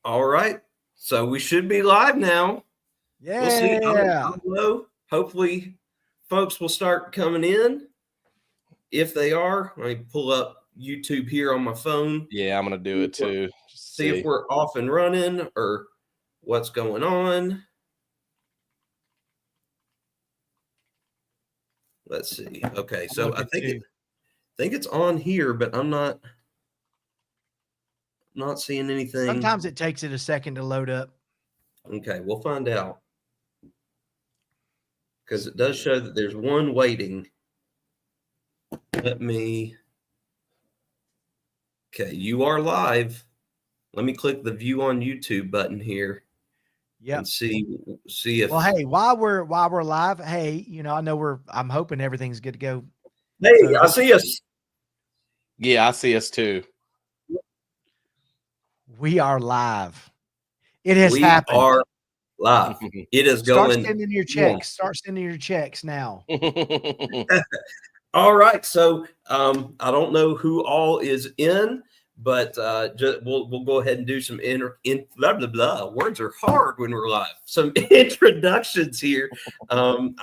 All right. So we should be live now. Yeah. We'll see. I'm low. Hopefully, folks will start coming in. If they are, let me pull up YouTube here on my phone. Yeah, I'm going to do it too. See if we're off and running or what's going on. Let's see. Okay, so I think it's on here, but I'm not seeing anything. Sometimes it takes it a second to load up. Okay, we'll find out. Because it does show that there's one waiting. Okay, you are live. Let me click the view on YouTube button here. Yeah. And see if. Well, hey, while we're live, hey, I know I'm hoping everything's good to go. Hey, so, I see us. Yeah, I see us too. We are live. It has happened. We are live. It is going. Start sending your checks. Start sending your checks now. All right. So I don't know who all is in, but we'll go ahead and do some blah, blah, blah. Words are hard when we're live. Some introductions here. I'm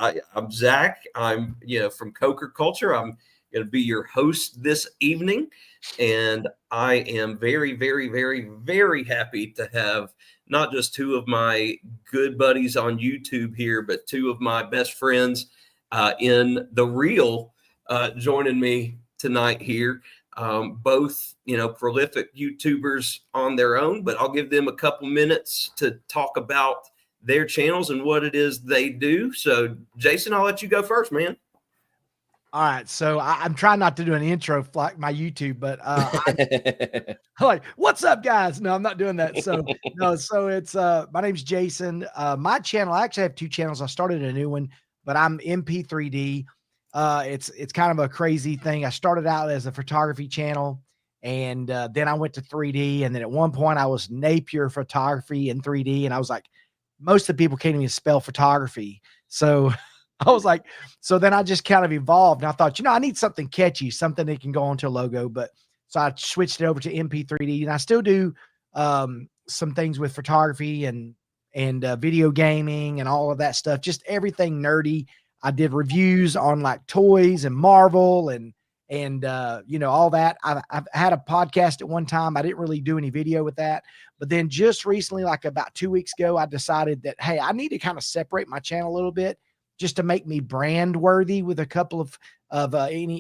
Zach. I'm from Coker Culture. I'm going to be your host this evening, and I am very, very, very, very happy to have not just two of my good buddies on YouTube here, but two of my best friends in the real joining me tonight here. Both, prolific YouTubers on their own, but I'll give them a couple minutes to talk about their channels and what it is they do. So, Jason, I'll let you go first, man. All right. So I'm trying not to do an intro like my YouTube, but I'm like, what's up, guys? No, I'm not doing that. So it's my name's Jason. My channel, I actually have two channels. I started a new one, but I'm NP3D. It's kind of a crazy thing. I started out as a photography channel, and then I went to 3D. And then at one point I was Napier Photography in 3D. And I was like, most of the people can't even spell photography. So I was like, so then I just kind of evolved. And I thought, I need something catchy, something that can go onto a logo. But so I switched it over to NP3D, and I still do some things with photography and video gaming and all of that stuff, just everything nerdy. I did reviews on like toys and Marvel and all that. I've had a podcast at one time. I didn't really do any video with that, but then just recently, like about 2 weeks ago, I decided that, hey, I need to kind of separate my channel a little bit just to make me brand worthy with a couple of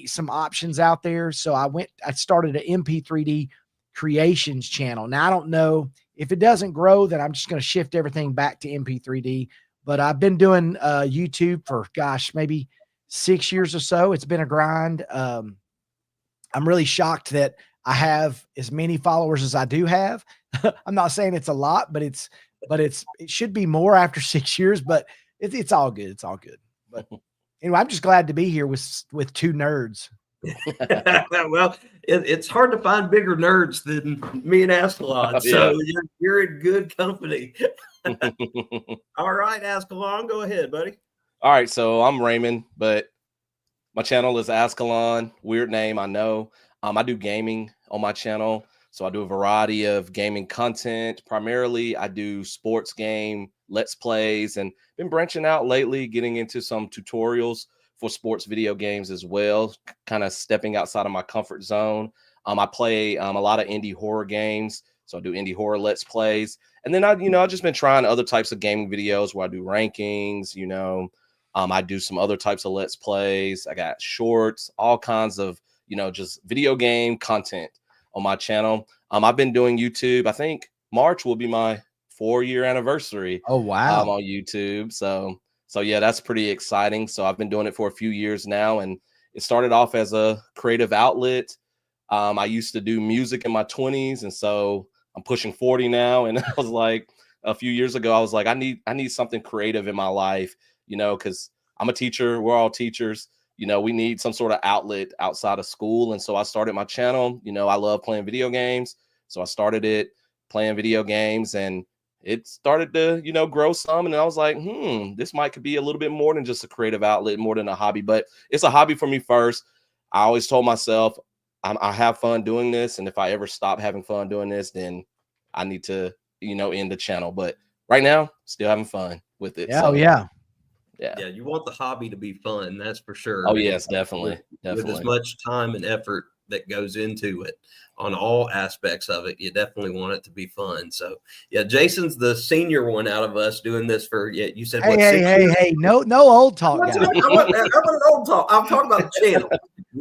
some options out there. So I started an MP3D creations channel. Now I don't know if it doesn't grow, then I'm just going to shift everything back to MP3D. But I've been doing YouTube for, maybe 6 years or so. It's been a grind. I'm really shocked that I have as many followers as I do have. I'm not saying it's a lot, but it should be more after 6 years, but it's all good. It's all good. But anyway, I'm just glad to be here with two nerds. Well, it's hard to find bigger nerds than me and Azkhalon. So you're in good company. All right, Azkhalon, go ahead, buddy. All right, so I'm Raymond, but my channel is Azkhalon. Weird name, I know. I do gaming on my channel, so I do a variety of gaming content. Primarily, I do sports game Let's Plays, and been branching out lately, getting into some tutorials for sports video games as well, kind of stepping outside of my comfort zone. I play a lot of indie horror games, so I do indie horror Let's Plays. And then I've just been trying other types of gaming videos where I do rankings, I do some other types of Let's Plays. I got shorts, all kinds of, just video game content on my channel. I've been doing YouTube. I think March will be my 4-year anniversary. Oh, wow. On YouTube. So yeah, that's pretty exciting. So I've been doing it for a few years now, and it started off as a creative outlet. I used to do music in my 20s, and so I'm pushing 40 now. And I was like, a few years ago, I was like, I need something creative in my life, because I'm a teacher. We're all teachers. We need some sort of outlet outside of school. And so I started my channel. I love playing video games. So I started it playing video games, and it started to, grow some. And I was like, this could be a little bit more than just a creative outlet, more than a hobby, but it's a hobby for me first. I always told myself I have fun doing this. And if I ever stop having fun doing this, then I need to in the channel. But right now, still having fun with it. Yeah, So, yeah. Yeah, you want the hobby to be fun, that's for sure. Oh yes, definitely. With as much time and effort that goes into it on all aspects of it, you definitely want it to be fun. So yeah, Jason's the senior one out of us doing this for, you said what, 6 years? Hey, no old talk, guys. How about an old talk? I'm talking about the channel.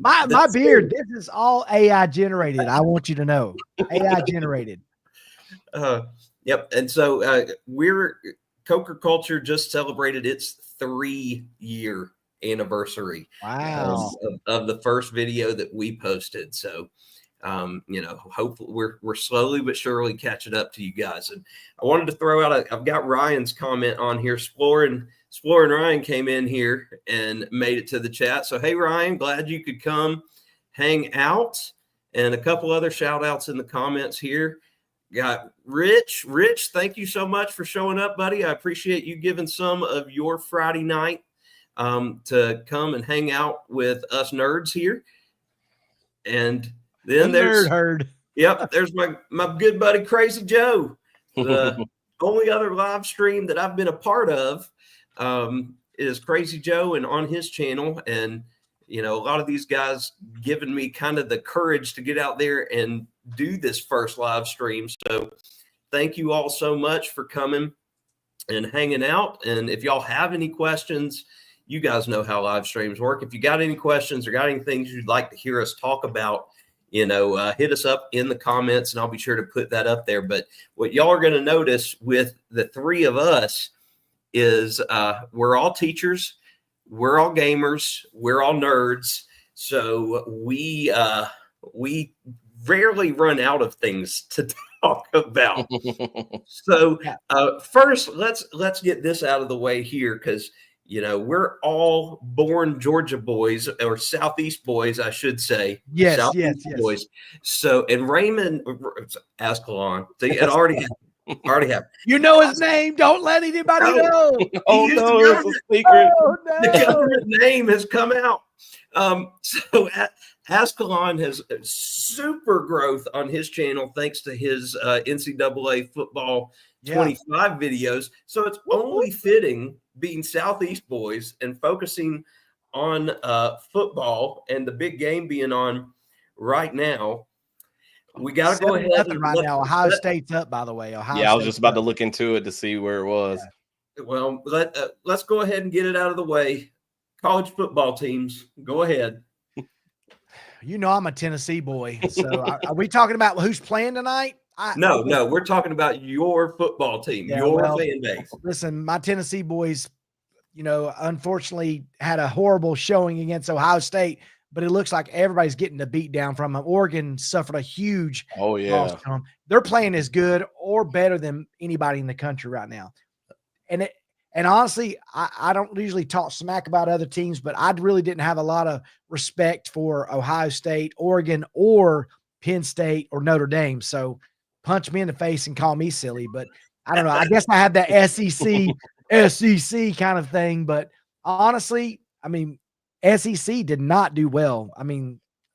My beard, this is all AI generated. I want you to know. AI generated. Yep. And so Coker Culture just celebrated its 3-year anniversary. Wow. Of the first video that we posted. So hopefully we're slowly but surely catching up to you guys. And I wanted to throw out I've got Ryan's comment on here. Exploring Ryan came in here and made it to the chat. So hey Ryan, glad you could come hang out. And a couple other shout outs in the comments here. Got Rich, thank you so much for showing up, buddy. I appreciate you giving some of your Friday night to come and hang out with us nerds here. And then there's Nerd herd. Yep, there's my good buddy Crazy Joe. The only other live stream that I've been a part of is Crazy Joe and on his channel. And a lot of these guys giving me kind of the courage to get out there and do this first live stream. So thank you all so much for coming and hanging out. And if y'all have any questions, you guys know how live streams work. If you got any questions or got any things you'd like to hear us talk about, hit us up in the comments and I'll be sure to put that up there. But what y'all are going to notice with the three of us is we're all teachers, we're all gamers, we're all nerds. So we rarely run out of things to talk about. So first, let's get this out of the way here, because we're all born Georgia boys, or Southeast boys, I should say. Yes, Southeast yes. boys. So, and Raymond Azkhalon, see, it already happened. You know his name. Don't let anybody know. Oh no, it's a secret. Oh, no. The government name has come out. So Azkhalon has super growth on his channel thanks to his NCAA football 25 videos. So it's only fitting, being Southeast boys and focusing on football and the big game being on right now. We got to go ahead and right now. Ohio State's up, by the way. I was just about to look into it to see where it was. Yeah. Well, let's go ahead and get it out of the way. College football teams, go ahead. I'm a Tennessee boy. So are we talking about who's playing tonight? No, we're talking about your football team, fan base. Listen, my Tennessee boys, unfortunately had a horrible showing against Ohio State, but it looks like everybody's getting the beat down from them. Oregon suffered a huge loss to them. They're playing as good or better than anybody in the country right now. And honestly, I don't usually talk smack about other teams, but I really didn't have a lot of respect for Ohio State, Oregon, or Penn State or Notre Dame. So punch me in the face and call me silly, but I don't know. I guess I had that SEC kind of thing, but honestly, SEC did not do well.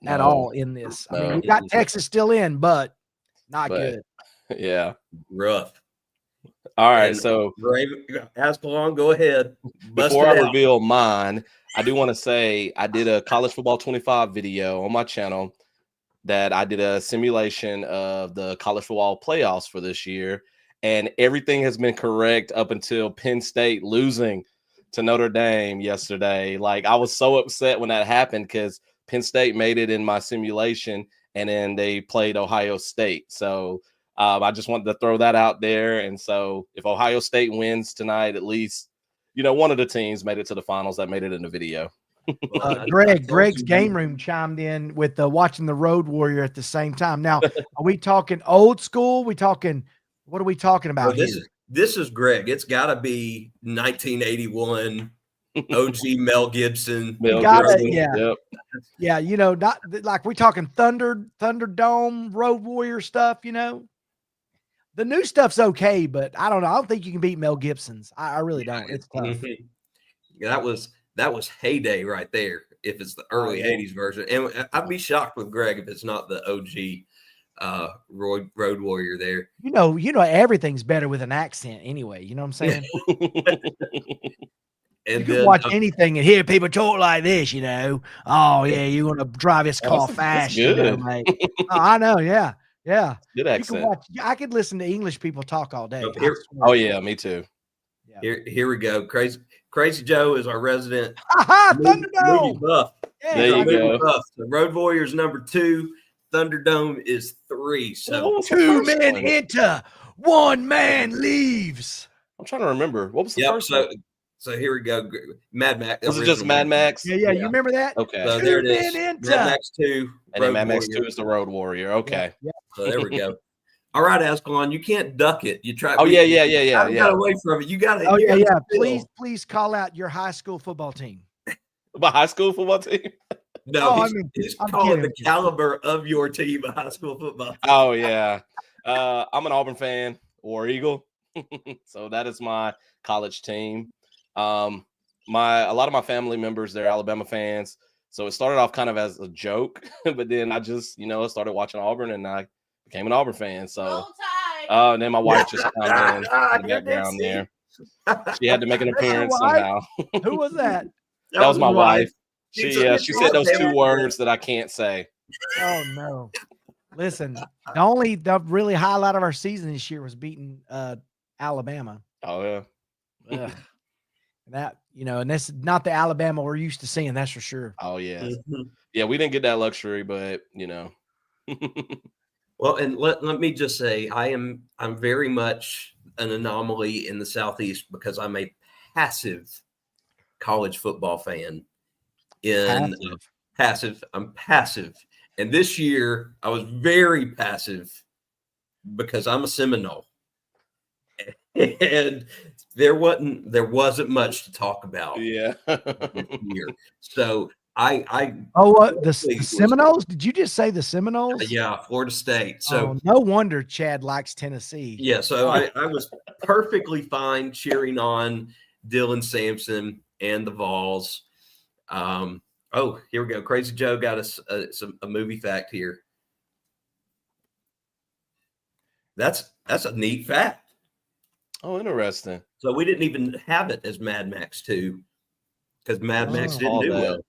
At all in this. We got Texas still in, but not good. Yeah. Rough. All right. So Azkhalon, go ahead. Before I reveal mine, I do want to say I did a college football 25 video on my channel that I did a simulation of the college football playoffs for this year. And everything has been correct up until Penn State losing to Notre Dame yesterday. Like, I was so upset when that happened because Penn State made it in my simulation and then they played Ohio State. So I just wanted to throw that out there. And so if Ohio State wins tonight, at least, one of the teams made it to the finals that made it in the video. Greg's game room chimed in with watching the Road Warrior at the same time. Now, are we talking old school? What are we talking about here? This is Greg. It's got to be 1981 OG Mel Gibson. Yep. Yeah, not like we're talking Thunderdome, Road Warrior stuff, The new stuff's okay, but I don't know. I don't think you can beat Mel Gibson's. I really don't. It's tough. That was heyday right there. If it's the early 80s version, and I'd be shocked with Greg if it's not the OG Road Warrior there. You know, everything's better with an accent anyway. You know what I'm saying? And You can then watch anything and hear people talk like this, you know. Oh, yeah, you want to drive this car that's fast, you know, good. mate. Oh, I know, yeah. Yeah. Good You can accent. watch, I could listen to English people talk all day. Oh, I here- swear. Oh yeah, me too. Yeah. here we go. Crazy Joe is our resident Ha movie Thunderdome. buff. Yeah, There you Movie go. buff. So Road Warriors number 2, Thunderdome is 3. So What was the 2 first men one? enter, 1 man leaves. I'm trying to remember. What was the yep. first one? So here we go. Mad Max. Was it just original Mad Max? Yeah, you remember that? Okay. So 2 there it men is. enter. Mad Max 2. And then Road Mad Max Warrior. 2 is the Road Warrior. Okay. Yeah. So there we go. All right, Azkhalon, you can't duck it. You try. Oh yeah. I got away from it. You got to. Oh, yeah. Please call out your high school football team. My high school football team. No, Oh, he's I'm calling kidding. the caliber of your team a high school football. Oh yeah. I'm an Auburn fan, War Eagle. So that is my college team. A lot of my family members, they're Alabama fans. So it started off kind of as a joke, but then I just, started watching Auburn and I became an Auburn fan. So and then my wife just come in the background there. She had to make an appearance somehow. Who was that? That was my wife. She She said those 2 words that I can't say. Oh no! Listen, the really highlight of our season this year was beating Alabama. Oh yeah. Ugh. That and that's not the Alabama we're used to seeing. That's for sure. Oh yeah. Mm-hmm. Yeah, we didn't get that luxury, but Well, and let me just say, I'm very much an anomaly in the Southeast because I'm a passive college football fan. I'm passive. And this year I was very passive because I'm a Seminole. And there wasn't much to talk about yeah. this year. So the Seminoles? Did you just say the Seminoles? Yeah, Florida State. So no wonder Chad likes Tennessee. yeah, so I was perfectly fine cheering on Dylan Sampson and the Vols. Oh, here we go. Crazy Joe got us a movie fact here. That's a neat fact. Oh, interesting. So we didn't even have it as Mad Max 2 because Mad Max didn't do well.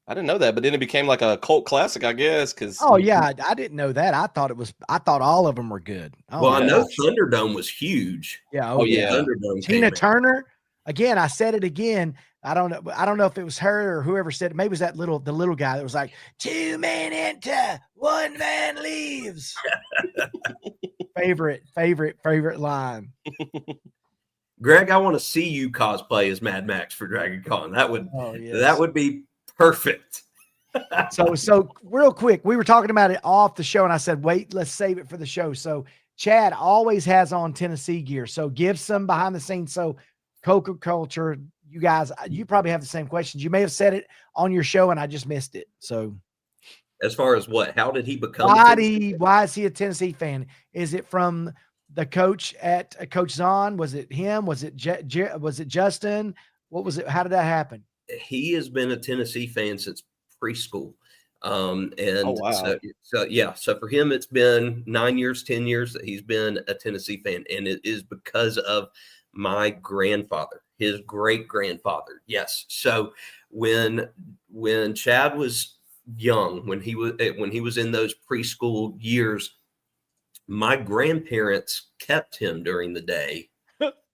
I didn't know that, but then it became like a cult classic, I guess. Oh yeah, I didn't know that. I thought all of them were good. Oh, well, I know Thunderdome was huge. Yeah. Oh yeah. Thunderdome. Tina Turner. Again, I said it again. I don't know if it was her or whoever said it. Maybe it was the little guy that was like, 2 men enter, 1 man leaves. favorite line. Greg, I want to see you cosplay as Mad Max for Dragon Con. That would be perfect. So real quick, we were talking about it off the show, and I said, wait, let's save it for the show. So Chad always has on Tennessee gear. So give some behind the scenes. So Coca Culture, you guys, you probably have the same questions. You may have said it on your show and I just missed it. So as far as what, how did he become? Why is he a Tennessee fan? Is it from the coach at Coach Zahn? Was it him? Was it was it Justin? What was it? How did that happen? He has been a Tennessee fan since preschool. And oh, wow. So for him, it's been 9 years, 10 years that he's been a Tennessee fan. And it is because of my grandfather, his great grandfather. Yes. So when Chad was young, when he was in those preschool years, my grandparents kept him during the day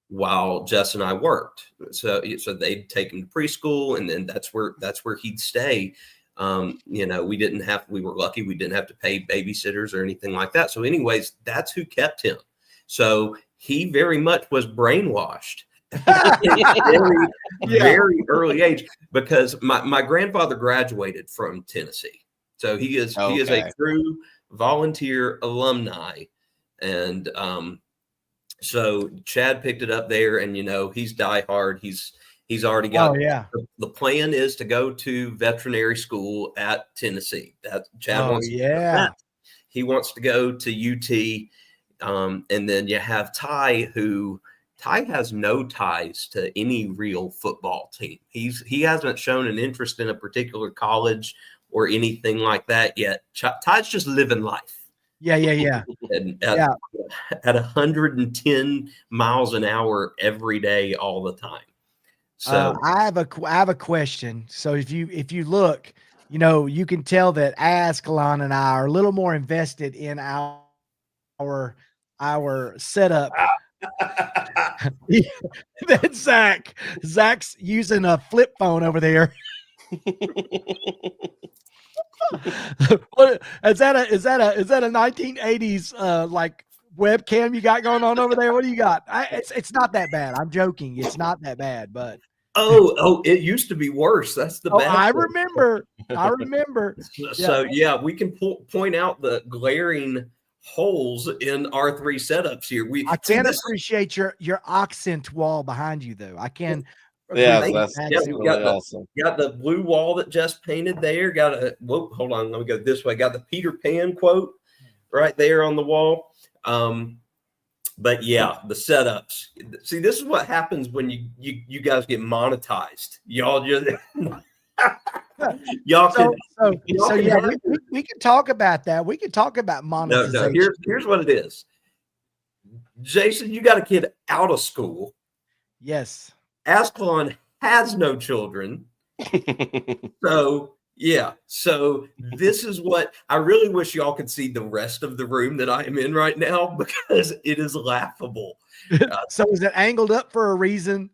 while Jess and I worked. So they'd take him to preschool, and then that's where he'd stay. We were lucky we didn't have to pay babysitters or anything like that. So anyways, that's who kept him. So he very much was brainwashed at a very early age, because my grandfather graduated from Tennessee. So he is a true volunteer alumni. And so Chad picked it up there, and he's diehard. He's already got the plan is to go to veterinary school at Tennessee. That Chad wants to do that. He wants to go to UT. And then you have Ty has no ties to any real football team. He hasn't shown an interest in a particular college or anything like that yet. Ty's just living life. Yeah. and Yeah. at 110 miles an hour every day, all the time. So I have a question. So if you look, you can tell that Azkhalon and I are a little more invested in our setup than Zach. Zach's using a flip phone over there. What is that? Is that a 1980s like webcam you got going on over there? What do you got? It's not that bad. I'm joking. It's not that bad, but it used to be worse. That's the bad I thing. remember. I remember. So yeah, we can point out the glaring holes in R3 setups here. I can appreciate your accent wall behind you, though. I can. Yeah, appreciate that's the yeah, accent we wall. got awesome. Got the blue wall that Jess painted there. Got a hold on, let me go this way. Got the Peter Pan quote right there on the wall. But yeah, the setups. See, this is what happens when you guys get monetized. Y'all just y'all So can yeah, we can talk about that. We can talk about monetization. No, here's what it is. Jason, you got a kid out of school. Yes. Azkhalon has no children. So yeah, so this is what I really wish y'all could see the rest of the room that I am in right now, because it is laughable. So is it angled up for a reason?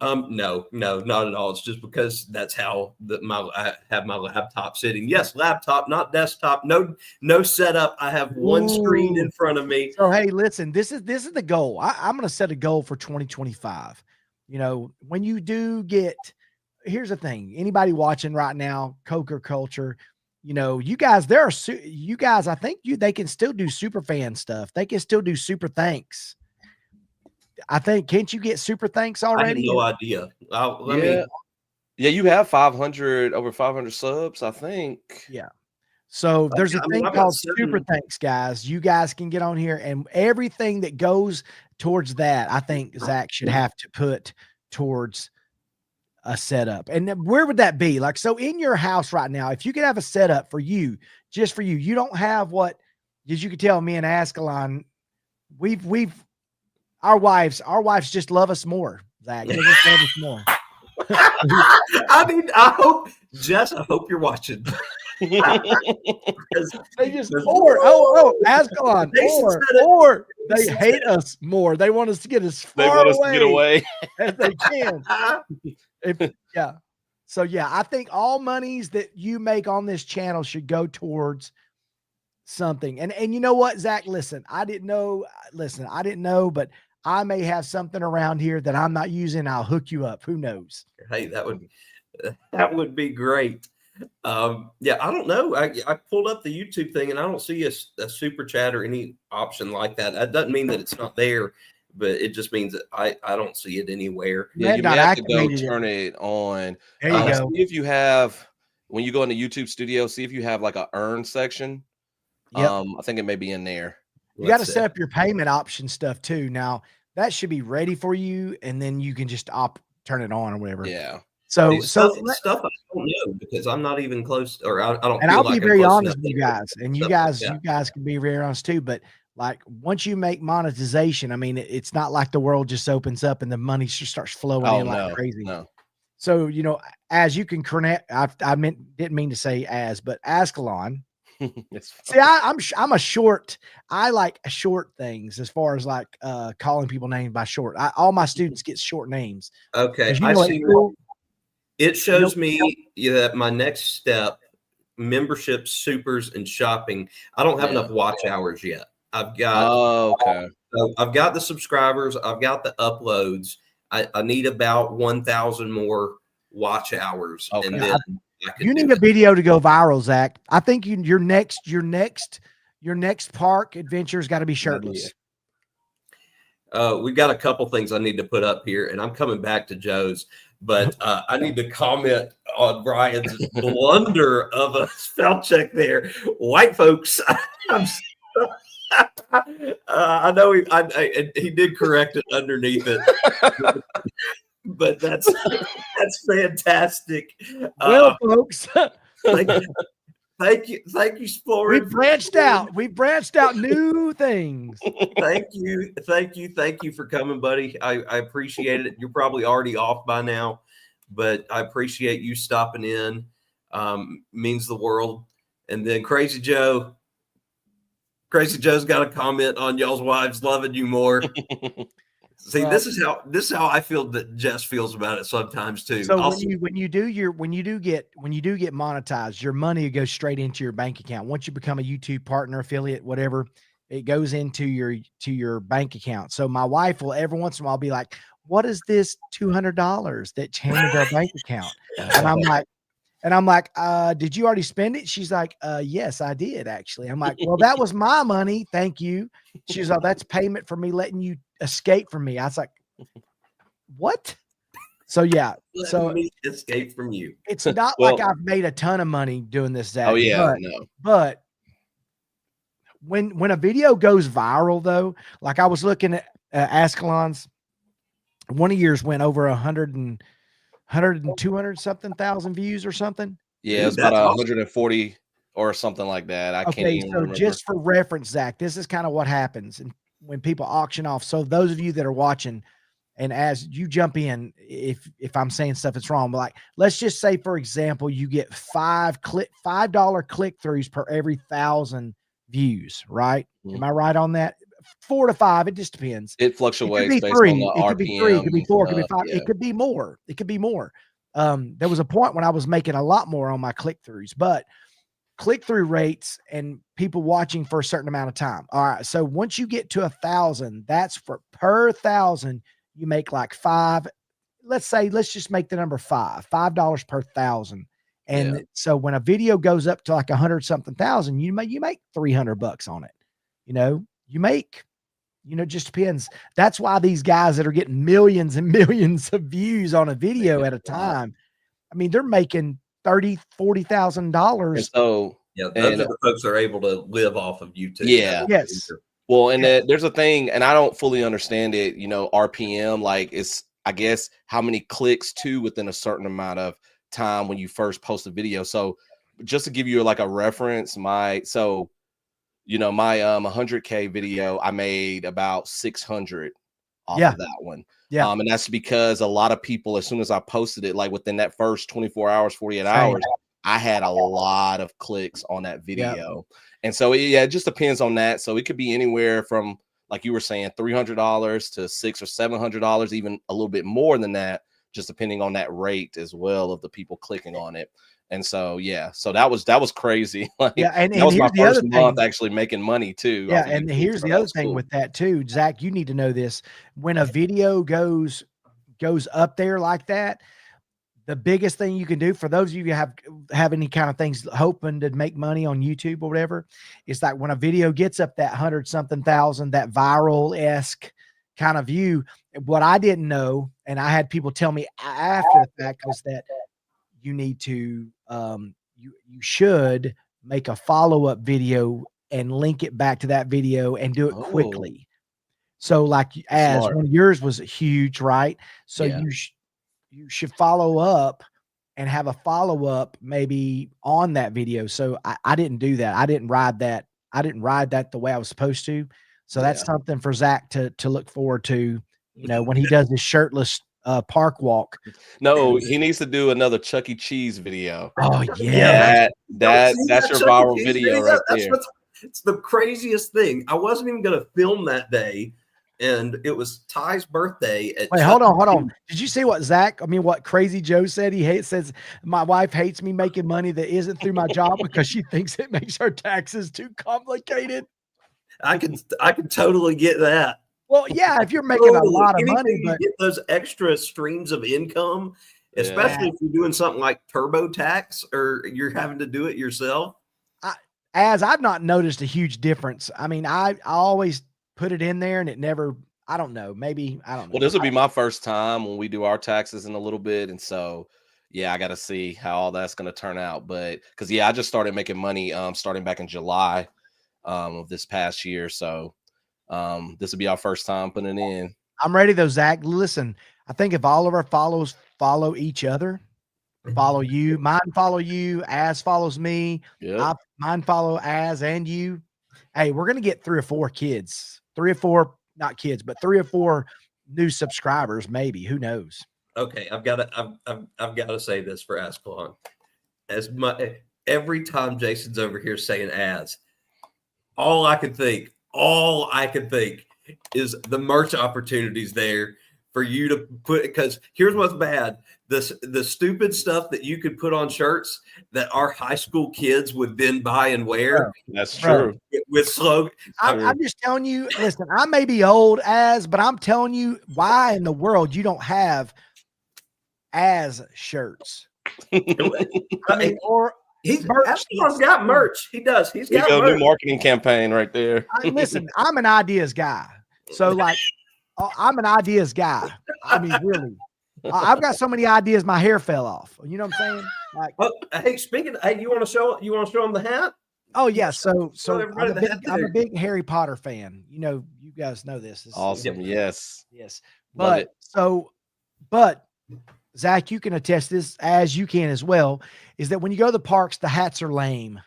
No, not at all. It's just because that's how I have my laptop sitting. Yes, laptop, not desktop. No setup. I have one screen in front of me. So hey, listen, this is the goal. I'm going to set a goal for 2025. When you do get, here's the thing. Anybody watching right now, Coker Culture, you guys, I think they can still do super fan stuff. They can still do super thanks. I think, can't you get super thanks already? I have no idea. Yeah, you have over 500 subs, I think. Yeah. So there's a thing called super thanks, guys. You guys can get on here, and everything that goes towards that, I think Zach should have to put towards a setup. And where would that be? Like, so in your house right now, if you could have a setup for you, just for you, you don't have what, as you could tell, me and Azkhalon, our wives just love us more, Zach. They just love us more. I hope, Jess, I hope you're watching. They just Azkhalon, or they hate us more. They want us to get as far away as they can. So yeah, I think all monies that you make on this channel should go towards something. And you know what, Zach? Listen, I didn't know, but I may have something around here that I'm not using. I'll hook you up. Who knows? Hey, that would be great. Yeah, I don't know. I pulled up the YouTube thing and I don't see a super chat or any option like that. That doesn't mean that it's not there, but it just means that I don't see it anywhere. Yeah, you may have to go turn it on. There you go. See if you have, when you go into YouTube Studio, see if you have like a earn section. Yep. I think it may be in there. You got to set up your payment option stuff too. Now that should be ready for you, and then you can just turn it on or whatever. Yeah. So stuff I don't know, because I'm not even close, or I don't. And I'll be very honest with you guys, and you guys can be very honest too. But like, once you make monetization, I mean, it's not like the world just opens up and the money just starts flowing in like crazy. No. So as you can connect, didn't mean to say but Azkhalon. See, I'm a short. I like short things as far as like calling people names by short. All my students get short names. Okay, I see. It shows me that my next step, memberships, supers, and shopping. I don't have enough watch hours yet. I've got I've got the subscribers. I've got the uploads. I need about 1,000 more watch hours, and then you need a video to go viral, Zach. I think your next park adventure's got to be shirtless. We've got a couple things I need to put up here, and I'm coming back to Joe's, but I need to comment on Brian's blunder of a spell check there. White folks, I know he did correct it underneath it. But that's fantastic. Well, folks, Thank you, We Splorin. branched out. We branched out new things. Thank you for coming, buddy. I appreciate it. You're probably already off by now, but I appreciate you stopping in. Means the world. And then Crazy Joe's got a comment on y'all's wives loving you more. See, Well, this is how I feel that Jess feels about it sometimes too. so Also, when you do get monetized, your money goes straight into your bank account. Once you become a YouTube partner, affiliate, whatever, it goes into your bank account. So my wife will every once in a while be like, "What is this $200 that came into our bank account?" And I'm like, did you already spend it? She's like, yes, I did actually. I'm like, well, that was my money. Thank you. She's like, that's payment for me letting you escape from me. I was like, what? So yeah. let me escape from you. It's not like I've made a ton of money doing this, Zach. Oh yeah, no. But when a video goes viral though, like I was looking at Azkhalon's, one of yours went over 100 and 200 something thousand views or something. Yeah, Dude, it's about that's 140 or something like that. I can't Okay, even so remember. just for reference, Zach, this is kind of what happens and when people auction off. So those of you that are watching, and as you jump in, if I'm saying stuff that's wrong, but like let's just say, for example, you get $5 click-throughs per every 1,000 views, right? Am I right on that? 4 to 5, it just depends. It fluctuates It could be based 3, on the it could be 3, it could be RPM 4, it could be and 5, stuff, it could be more. It could be more. There was a point when I was making a lot more on my click-throughs, but click-through rates and people watching for a certain amount of time. All right. So once you get to 1,000, that's for per 1,000, you make like let's just make the number $5 per 1,000. And so when a video goes up to like 100 something thousand, you make $300 on it. It just depends. That's why these guys that are getting millions and millions of views on a video at a time, I mean, they're making $30,000-$40,000. So yeah, those are the folks that are able to live off of YouTube. Yeah. Yes. Well, and there's a thing, and I don't fully understand it, RPM, like it's, I guess, how many clicks to within a certain amount of time when you first post a video. So just to give you like a reference, my 100K video, I made about 600 off of that one. Yeah. And that's because a lot of people, as soon as I posted it, like within that first 24 hours, 48 hours, I had a lot of clicks on that video. And so, it just depends on that. So it could be anywhere from, like you were saying, $300 to $600 or $700, even a little bit more than that, just depending on that rate as well of the people clicking on it. And so, so that was crazy. Like, and that was my first month thing, actually making money too. Yeah, and here's the other thing with that too, Zach. You need to know this: when a video goes up there like that, the biggest thing you can do for those of you who have any kind of things hoping to make money on YouTube or whatever, is like when a video gets up that 100 something thousand, that viral-esque kind of view. What I didn't know, and I had people tell me after the fact, was that you need to you should make a follow-up video and link it back to that video and do it quickly. So like as one of yours was huge, right? So you should follow up and have a follow-up maybe on that video. So I didn't do that. I didn't ride that the way I was supposed to. So that's something for Zach to look forward to, when he does his shirtless park walk. No, he needs to do another Chuck E. Cheese video. Oh yeah. That's your viral video right there. It's the craziest thing. I wasn't even going to film that day, and it was Ty's birthday. Wait, hold on. Did you see what Crazy Joe said? Says my wife hates me making money that isn't through my job because she thinks it makes her taxes too complicated. I can totally get that. Well, yeah, if you're making a lot of money, but you get those extra streams of income, especially if you're doing something like TurboTax or you're having to do it yourself. I've not noticed a huge difference. I mean, I always put it in there and it never, I don't know. Well, this will be my first time when we do our taxes in a little bit. And so, I got to see how all that's going to turn out. But because, I just started making money starting back in July of this past year. So this will be our first time putting it in. I'm ready though, Zach. Listen, I think if all of our followers follow each other, follow you. Mine follow you. Az follows me. Yep. Mine follow Az and you. Hey, we're gonna get 3 or 4 kids, 3 or 4, not kids, but 3 or 4 new subscribers, maybe. Who knows? Okay, I've got to say this for Azkhalon. As much every time Jason's over here saying "as," all I can think is the merch opportunities there for you to put. Because here's what's bad: the stupid stuff that you could put on shirts that our high school kids would then buy and wear. That's true. With slogan. I'm just telling you. Listen, I may be old but I'm telling you, why in the world you don't have Az shirts? I mean, or he's merch. got merch. He does. He's got a merch. new marketing campaign right there. Listen, I'm an ideas guy. So like, I'm an ideas guy. I mean, really, I've got so many ideas. My hair fell off. You know what I'm saying? Like, hey, you want to show them the hat? Oh yeah. So I'm a big Harry Potter fan. You know, you guys know this. Awesome. Yes. But Zach, you can attest this as you can as well, is that when you go to the parks, the hats are lame.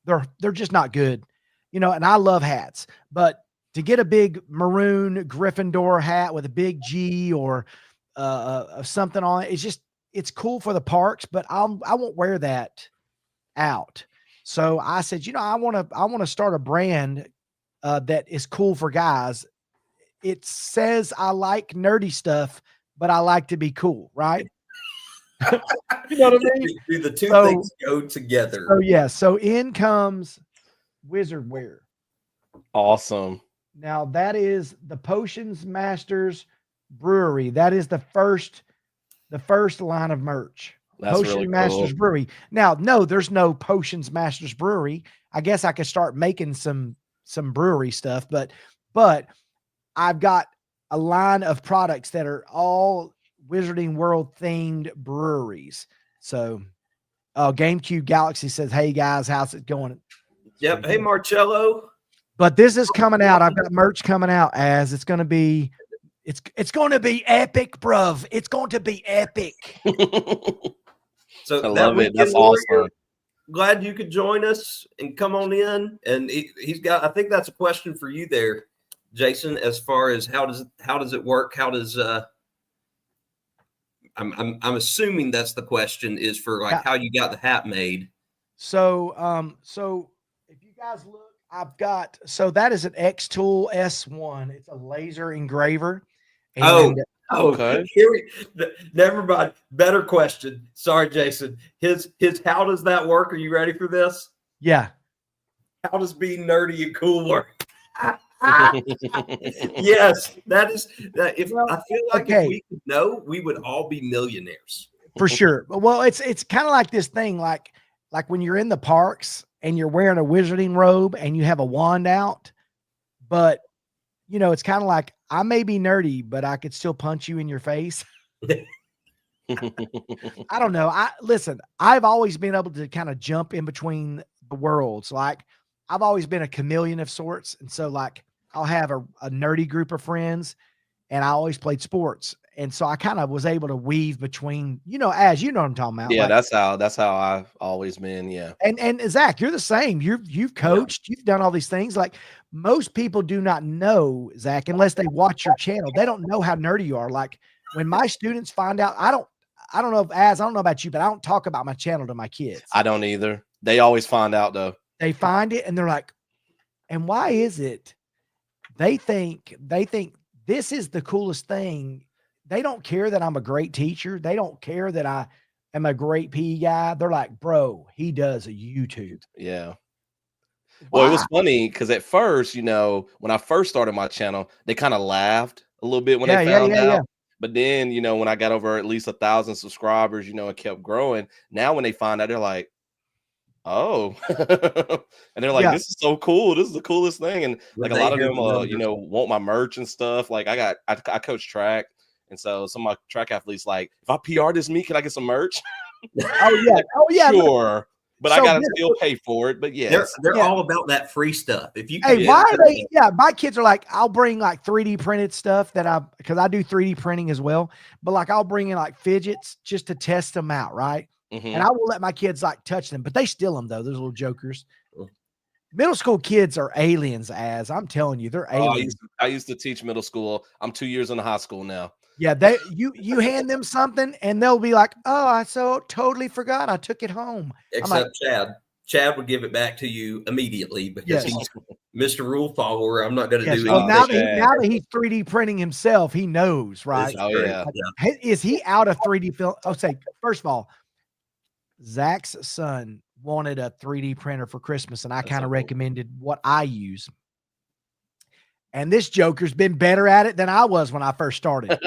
They're just not good. You know, and I love hats, but to get a big maroon Gryffindor hat with a big G or something on it, it's cool for the parks, but I won't wear that out. So I said, I want to start a brand that is cool for guys. It says I like nerdy stuff, but I like to be cool, right? You know what I mean? Do the two things go together? Oh yeah. So in comes Wizard Wear. Awesome. Now that is the Potions Masters Brewery. That is the first line of merch. That's Potion really Masters cool. Brewery. Now, no, there's no Potions Masters Brewery. I guess I could start making some brewery stuff, but I've got a line of products that are all Wizarding World themed breweries. So, GameCube Galaxy says, "Hey guys, how's it going?" Yep. Hey Marcello. But this is coming out. I've got merch coming out as it's going to be. It's going to be epic, bruv. It's going to be epic. So I love it. That's awesome. Glad you could join us and come on in. And he's got. I think that's a question for you there, Jason. As far as how does it work? How does I'm assuming that's the question is for like how you got the hat made. So so if you guys look, I've got that is an X Tool S1. It's a laser engraver. And okay. Never mind. Better question. Sorry, Jason. His how does that work? Are you ready for this? Yeah. How does being nerdy and cool work? Yes, that is. I feel like if we could know, we would all be millionaires for sure. Well, it's kind of like this thing, like when you're in the parks and you're wearing a wizarding robe and you have a wand out, but it's kind of like, I may be nerdy, but I could still punch you in your face. I don't know. Listen, I've always been able to kind of jump in between the worlds. Like I've always been a chameleon of sorts. And so like I'll have a nerdy group of friends and I always played sports. And so I kind of was able to weave between, as you know what I'm talking about. Yeah, like, that's how I've always been. Yeah. And Zach, you're the same. You've coached, you've done all these things. Like most people do not know, Zach, unless they watch your channel. They don't know how nerdy you are. Like when my students find out, I don't know I don't know about you, but I don't talk about my channel to my kids. I don't either. They always find out though. They find it and they're like, and why is it? They think this is the coolest thing. They don't care that I'm a great teacher. They don't care that I am a great PE guy. They're like, bro, he does a YouTube. Yeah. Why? Well, it was funny because at first, when I first started my channel, they kind of laughed a little bit when they found out. Yeah. But then, when I got over at least 1,000 subscribers, it kept growing. Now when they find out, they're like, oh, and they're like, this is so cool. This is the coolest thing. And like a lot of them, want my merch and stuff. Like I coach track. And so some of my track athletes like, if I PR this meet, can I get some merch? Oh yeah. Sure. But I gotta still pay for it. But yeah, they're all about that free stuff. If you why are they? Yeah, my kids are like, I'll bring like 3D printed stuff because I do 3D printing as well. But like I'll bring in like fidgets just to test them out, right? and I will let my kids like touch them, but they steal them though. Those little jokers. Middle school kids are aliens, as I'm telling you, they're aliens. I used to teach middle school. I'm 2 years in high school now. Yeah, you hand them something and they'll be like, "Oh, I so totally forgot. I took it home." Except Chad. Chad would give it back to you immediately because he's Mr. Rule Follower. I'm not going to do well, anything. now that he's 3D printing himself, he knows, right? Oh, yeah. Is he out of 3D film? Oh, say, first of all, Zach's son wanted a 3D printer for Christmas, and I kind of recommended what I use. And this joker's been better at it than I was when I first started.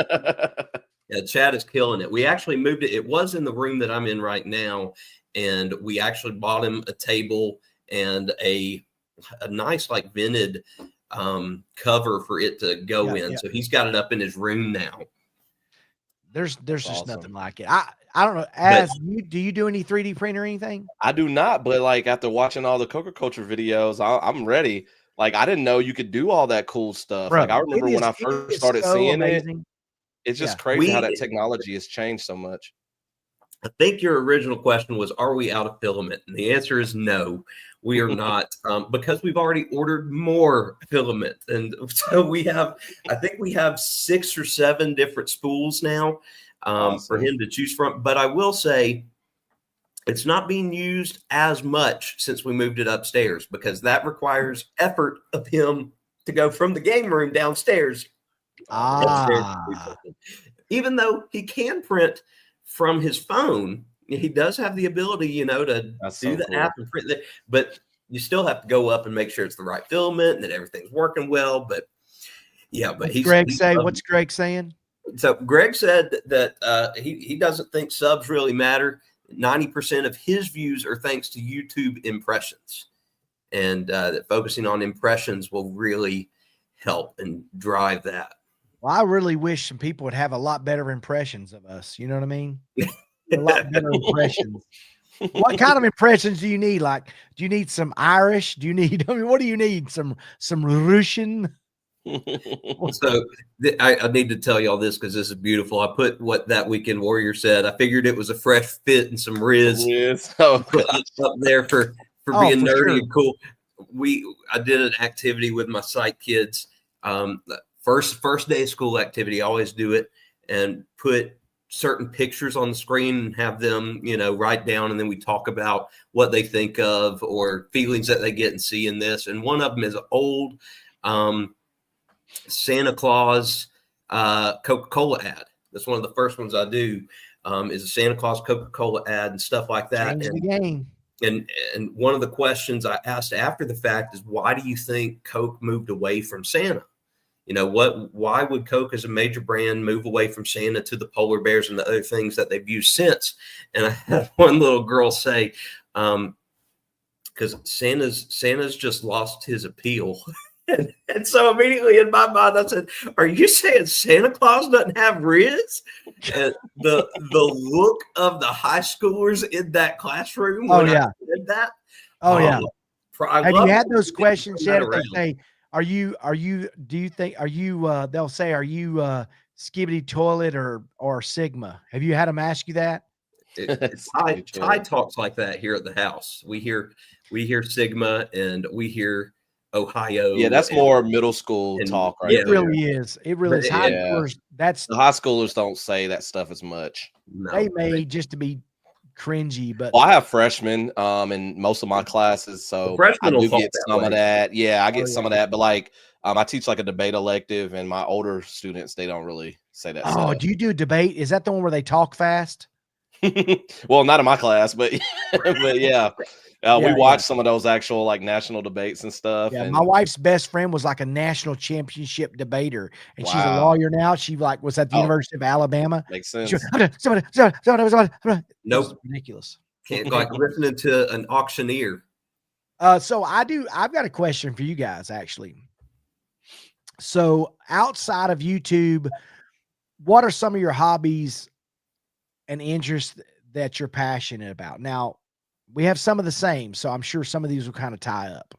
Yeah, Chad is killing it. We actually moved it. It was in the room that I'm in right now, and we actually bought him a table and a nice like vented cover for it to go in. Yeah. So he's got it up in his room now. There's just nothing like it. I don't know. Do you do any 3D print or anything? I do not, but like after watching all the Coca Culture videos, I'm ready. Like I didn't know you could do all that cool stuff. Bro, like I remember when I first started seeing it. It's just crazy how that technology has changed so much. I think your original question was, are we out of filament? And the answer is no, we are not, because we've already ordered more filament. And so I think we have 6 or 7 different spools now for him to choose from. But I will say it's not being used as much since we moved it upstairs, because that requires effort of him to go from the game room downstairs. Even though he can print from his phone, he does have the ability, to do the app and print it, but you still have to go up and make sure it's the right filament and that everything's working well. But yeah, but what's Greg saying? So Greg said that he doesn't think subs really matter. 90% of his views are thanks to YouTube impressions, and that focusing on impressions will really help and drive that. Well, I really wish some people would have a lot better impressions of us. You know what I mean? A lot better impressions. What kind of impressions do you need? Like, do you need some Irish? Do you need, what do you need? Some Russian? So I need to tell y'all this because this is beautiful. I put what That Weekend Warrior said. I figured it was a fresh fit and some Riz up there for being nerdy and cool. I did an activity with my site kids. First day of school activity, I always do it and put certain pictures on the screen and have them, write down, and then we talk about what they think of or feelings that they get in seeing this. And one of them is an old Santa Claus Coca-Cola ad. That's one of the first ones I do, is a Santa Claus Coca-Cola ad and stuff like that. Change the game. And one of the questions I asked after the fact is, why do you think Coke moved away from Santa? Why would Coke as a major brand move away from Santa to the polar bears and the other things that they've used since? And I had one little girl say, because Santa's just lost his appeal. And so immediately in my mind, I said, are you saying Santa Claus doesn't have Riz? And the look of the high schoolers in that classroom when I did that. Have you had those questions yet? They say, are you they'll say, are you Skibbity Toilet or Sigma? Have you had them ask you that? Ty talks like that here at the house. We hear Sigma and we hear Ohio. Yeah, that's more middle school talk, right? It really is. It really is. High schoolers, the high schoolers don't say that stuff as much. No, they may just to be cringy, but I have freshmen in most of my classes, so I do get some of that. Yeah, I get some of that, but like I teach like a debate elective, and my older students, they don't really say that. Oh, do you do debate? Is that the one where they talk fast? Well, not in my class, but but yeah. We watched some of those actual like national debates and stuff. Yeah, my wife's best friend was like a national championship debater, and she's a lawyer now. She was at the University of Alabama. Makes sense. Nope, ridiculous. Can't like listening to an auctioneer. So I've got a question for you guys actually. So outside of YouTube, what are some of your hobbies and interests that you're passionate about? Now, we have some of the same, so I'm sure some of these will kind of tie up.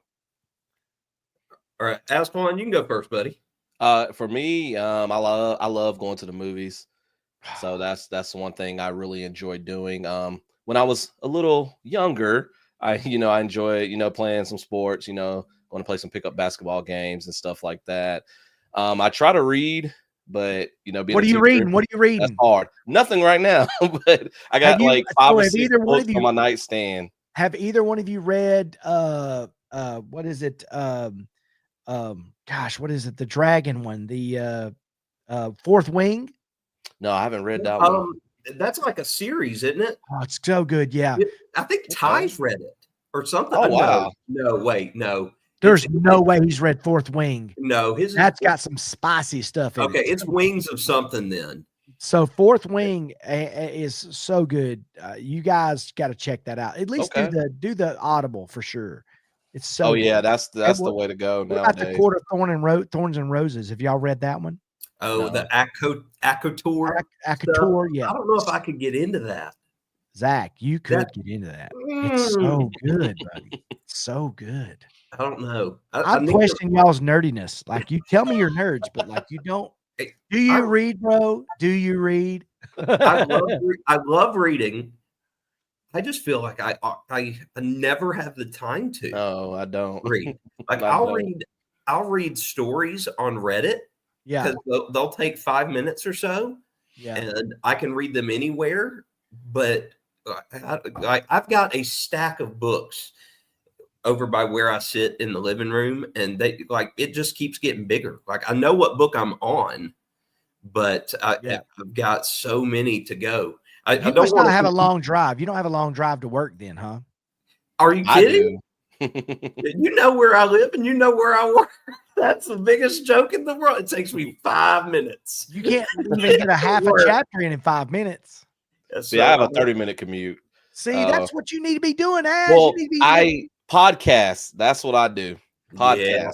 All right, Azkhalon, you can go first, buddy. For me, I love going to the movies. So that's one thing I really enjoy doing. when I was a little younger, I enjoy, playing some sports, going to play some pickup basketball games and stuff like that. I try to read, but being What a are you teacher, reading? What are you that's reading? hard. Nothing right now, but I got like 5 or 6 books on my nightstand. Have either one of you read what is it? Gosh, what is it? The dragon one, the Fourth Wing? No, I haven't read that one. That's like a series, isn't it? Oh, it's so good. Yeah. I think Ty's read it or something. Oh, wow. No, wait, no. There's no way he's read Fourth Wing. No, that's got some spicy stuff in it. Okay, it's Wings of something then. So Fourth Wing is so good. You guys got to check that out. At least do the Audible for sure. It's so. Oh yeah, good. that's the way to go nowadays. What about the Court of Thorns and Roses? Have y'all read that one? Oh, no. The ACOTAR. ACOTAR, yeah. I don't know if I could get into that. Zach, you could get into that. It's so good, buddy. It's so good. I don't know. I question y'all's nerdiness. Like, you tell me you're nerds, but like you don't. Do you read, bro? Do you read? I love reading. I just feel like I never have the time to. No, I don't read. Like I'll read stories on Reddit. Yeah, because they'll take 5 minutes or so. Yeah, and I can read them anywhere. But I've got a stack of books over by where I sit in the living room, and it just keeps getting bigger. Like I know what book I'm on, but I've got so many to go. I don't want to have a long drive. You don't have a long drive to work then, huh? Are you kidding? You know where I live and you know where I work. That's the biggest joke in the world. It takes me 5 minutes. You can't even get a half a chapter in 5 minutes. See, I have a 30-minute commute. See, that's what you need to be doing, Az. Well, podcasts. That's what I do. Podcasts.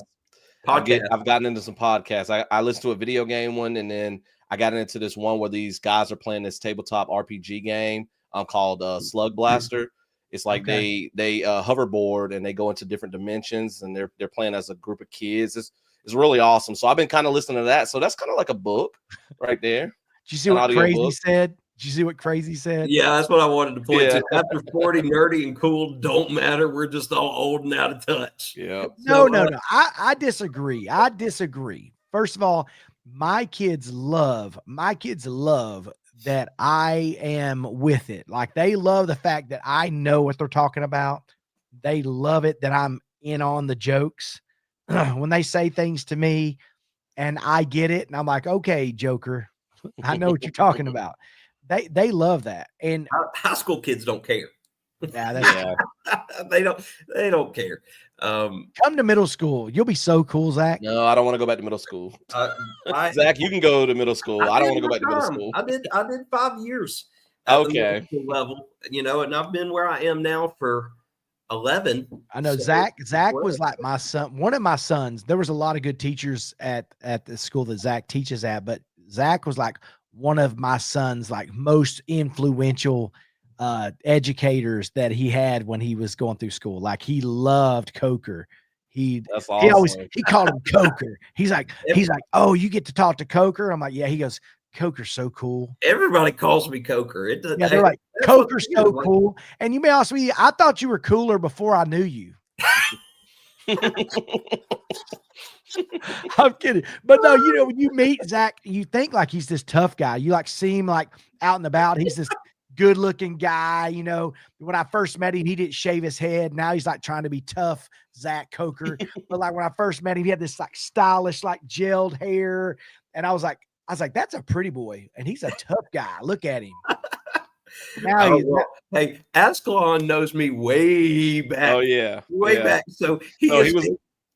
Yeah. I've gotten into some podcasts. I listened to a video game one, and then I got into this one where these guys are playing this tabletop RPG game called Slug Blaster. It's like they hoverboard and they go into different dimensions, and they're playing as a group of kids. It's really awesome. So I've been kind of listening to that. So that's kind of like a book right there. Did you see what Crazy said? Did you see what Crazy said? Yeah, that's what I wanted to point to. After 40, nerdy and cool don't matter. We're just all old and out of touch. Yeah. No. I disagree. First of all, my kids love that I am with it. Like, they love the fact that I know what they're talking about. They love it that I'm in on the jokes. When they say things to me and I get it, and I'm like, okay, Joker, I know what you're talking about. They love that. And high school kids don't care. Yeah, they don't care. Come to middle school. You'll be so cool, Zach. No, I don't want to go back to middle school. Zach, you can go to middle school. I don't want to go back to middle school. I did 5 years. Okay. Level, and I've been where I am now for 11. I know. Zach was like my son. One of my sons. There was a lot of good teachers at the school that Zach teaches at, but Zach was like one of my son's like most influential educators that he had when he was going through school. Like, he loved Coker. That's awesome. He called him Coker. He's like, oh, you get to talk to Coker? I'm like, yeah. He goes, Coker's so cool. Everybody calls me Coker. They're like, Coker's so cool. And you may also be, I thought you were cooler before I knew you. I'm kidding. But no, when you meet Zach, you think like he's this tough guy. You like see him like out and about. He's this good looking guy. When I first met him, he didn't shave his head. Now he's like trying to be tough, Zach Coker. But like when I first met him, he had this like stylish, like gelled hair. And I was like, that's a pretty boy. And he's a tough guy. Look at him. Now hey, Azkhalon knows me way back. Oh yeah. Way back. So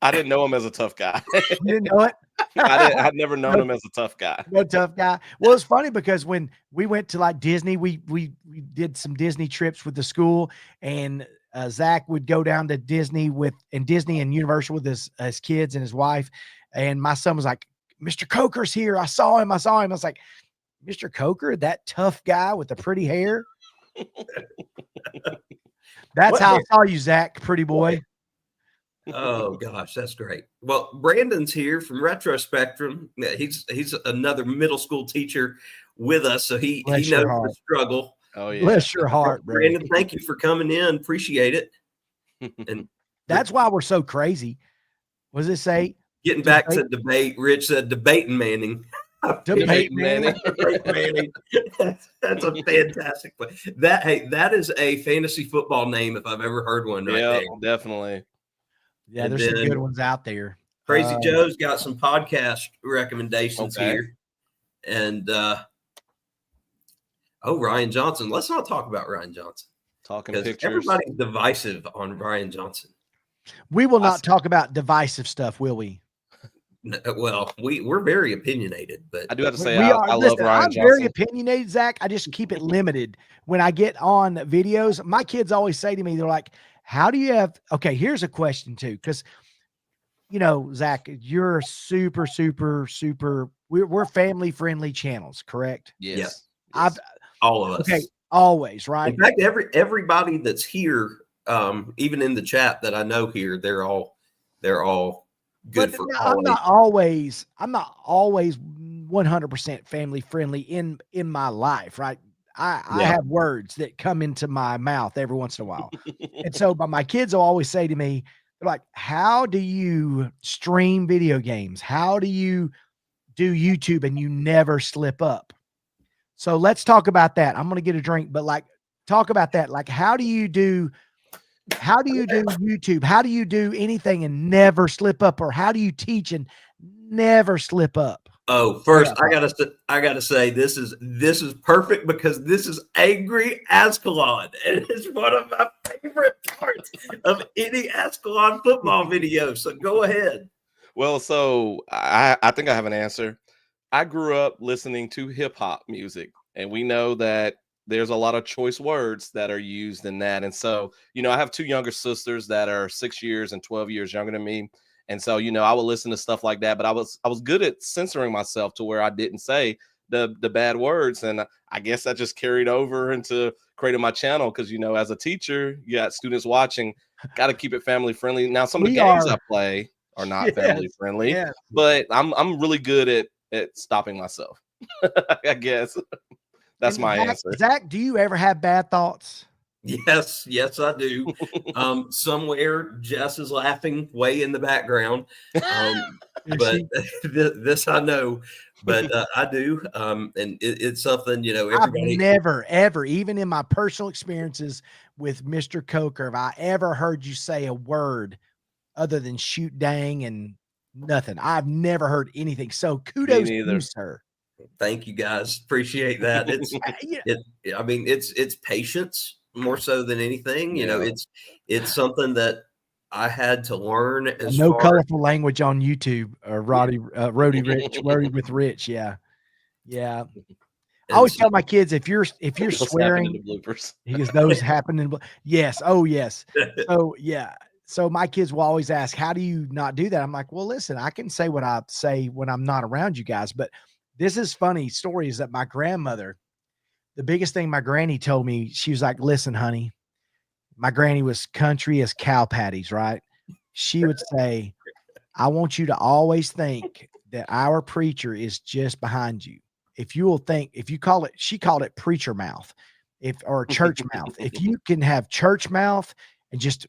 I didn't know him as a tough guy. You didn't know it? I'd never known him as a tough guy. No tough guy. Well, it's funny because when we went to like Disney, we did some Disney trips with the school, and Zach would go down to Disney and Universal with his kids and his wife. And my son was like, Mr. Coker's here. I saw him. I was like, Mr. Coker, that tough guy with the pretty hair. That's how I saw you, Zach, pretty boy. Oh gosh, that's great. Well, Brandon's here from Retro Spectrum. He's another middle school teacher with us, so he knows the struggle. Oh yeah. Bless your heart, bro. Brandon, thank you for coming in. Appreciate it. And That's why we're so crazy. What does it say? getting back to debate, Rich said debating Manning. Debate Manning. Debate Manning. That's a fantastic play. That is a fantasy football name if I've ever heard one right Yeah, there. definitely. Yeah, And there's some then good ones out there. Crazy Joe's got some podcast recommendations Okay. here. And Ryan Johnson. Let's not talk about Ryan Johnson. Talking Because pictures. everybody's divisive on Ryan Johnson. We will not talk about divisive stuff, will we? Well, we're very opinionated, but I do have to say, We I are. love Listen, Ryan I'm very Johnson. opinionated, Zach. I just keep it limited. When I get on videos, my kids always say to me, they're like, how do you have, okay, here's a question too. Cause you know, Zach, you're super, we're family friendly channels, correct? Yes. all of us. Okay. Always, right? In fact, everybody that's here, even in the chat that I know here, they're all good for I'm not always 100% family friendly in my life, right? I have words that come into my mouth every once in a while. And so, but my kids will always say to me, they're like, how do you stream video games? How do you do YouTube and you never slip up? So let's talk about that. I'm going to get a drink, but like, talk about that. Like, how do you do YouTube? How do you do anything and never slip up? Or how do you teach and never slip up? Oh, first I gotta say this is perfect because this is Angry Azkhalon. And it's one of my favorite parts of any Azkhalon football video. So go ahead. Well, so I think I have an answer. I grew up listening to hip hop music, and we know that there's a lot of choice words that are used in that. And so, you know, I have two younger sisters that are 6 years and 12 years younger than me. And so, you know, I would listen to stuff like that, but I was good at censoring myself to where I didn't say the bad words. And I guess that just carried over into creating my channel. Cause you know, as a teacher, you got students watching, got to keep it family friendly. Now, some of the games I play are not family friendly, but I'm really good at stopping myself. I guess that's my answer. Zach, do you ever have bad thoughts? Yes, I do. Somewhere Jess is laughing way in the background. But this I know, but I do. And it's something, you know, everybody. I've never, ever, even in my personal experiences with Mr. Coker, have I ever heard you say a word other than shoot dang and nothing. I've never heard anything. So kudos to you, sir. Thank you guys. Appreciate that. It's it's patience more so than anything. You know, it's something that I had to learn. No colorful language on YouTube. Roddy with Rich. Yeah. I always tell my kids if you're swearing, because those happen in yes. Oh yes. So yeah. So my kids will always ask, how do you not do that? I'm like, well, listen, I can say what I say when I'm not around you guys, but this is funny story is that my grandmother, the biggest thing my granny told me, she was like, listen, honey, my granny was country as cow patties, right? She would say, I want you to always think that our preacher is just behind you. If you will think, if you call it, she called it preacher mouth, or church mouth. If you can have church mouth and just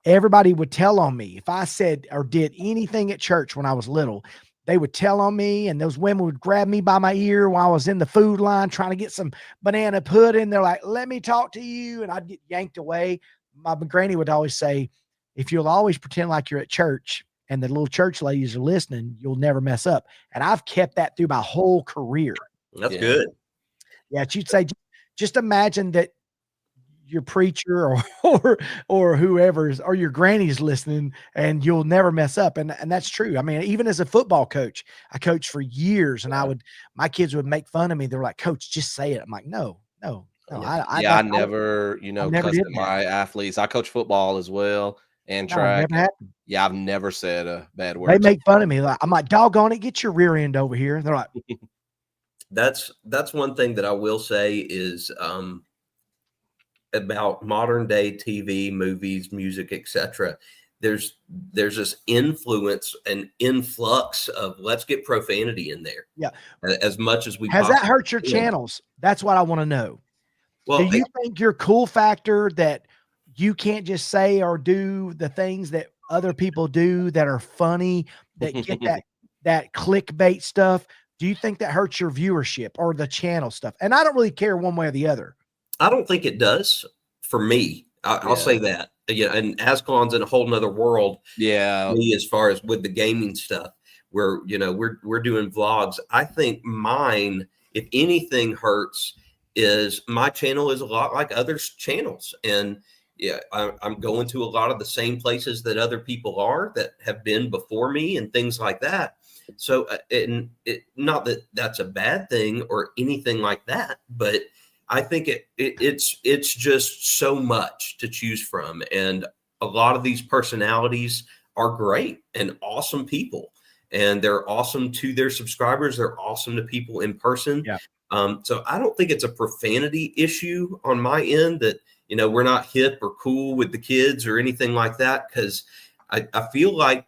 everybody would tell on me. If I said or did anything at church when I was little, they would tell on me, and those women would grab me by my ear while I was in the food line trying to get some banana pudding. They're like, let me talk to you. And I'd get yanked away. My granny would always say, if you'll always pretend like you're at church and the little church ladies are listening, you'll never mess up. And I've kept that through my whole career. That's good. Yeah. She'd say, just imagine that your preacher or whoever's or your granny's listening and you'll never mess up. And that's true. I mean, even as a football coach, I coached for years and my kids would make fun of me. They're like, coach, just say it. I'm like, no. I never, cussed at my athletes. I coach football as well and track. Yeah. I've never said a bad word. They make fun of me. I'm like, doggone it. Get your rear end over here. They're like, that's one thing that I will say is, about modern day TV, movies, music, etc. There's this influence and influx of let's get profanity in there. Yeah. As much as we has that hurt your channels? That's what I want to know. Do Well, you think your cool factor that you can't just say or do the things that other people do that are funny, that get that clickbait stuff, do you think that hurts your viewership or the channel stuff? And I don't really care one way or the other. I don't think it does for me. I'll Yeah. say that. Yeah, and Azkhalon's in a whole nother world. Yeah. Me, as far as with the gaming stuff, where we're doing vlogs. I think mine, if anything, hurts is my channel is a lot like others' channels, and yeah, I'm going to a lot of the same places that other people are that have been before me and things like that. So, not that that's a bad thing or anything like that, but I think it's just so much to choose from, and a lot of these personalities are great and awesome people, and they're awesome to their subscribers. They're awesome to people in person. Yeah. So I don't think it's a profanity issue on my end that, we're not hip or cool with the kids or anything like that. Cause I feel like,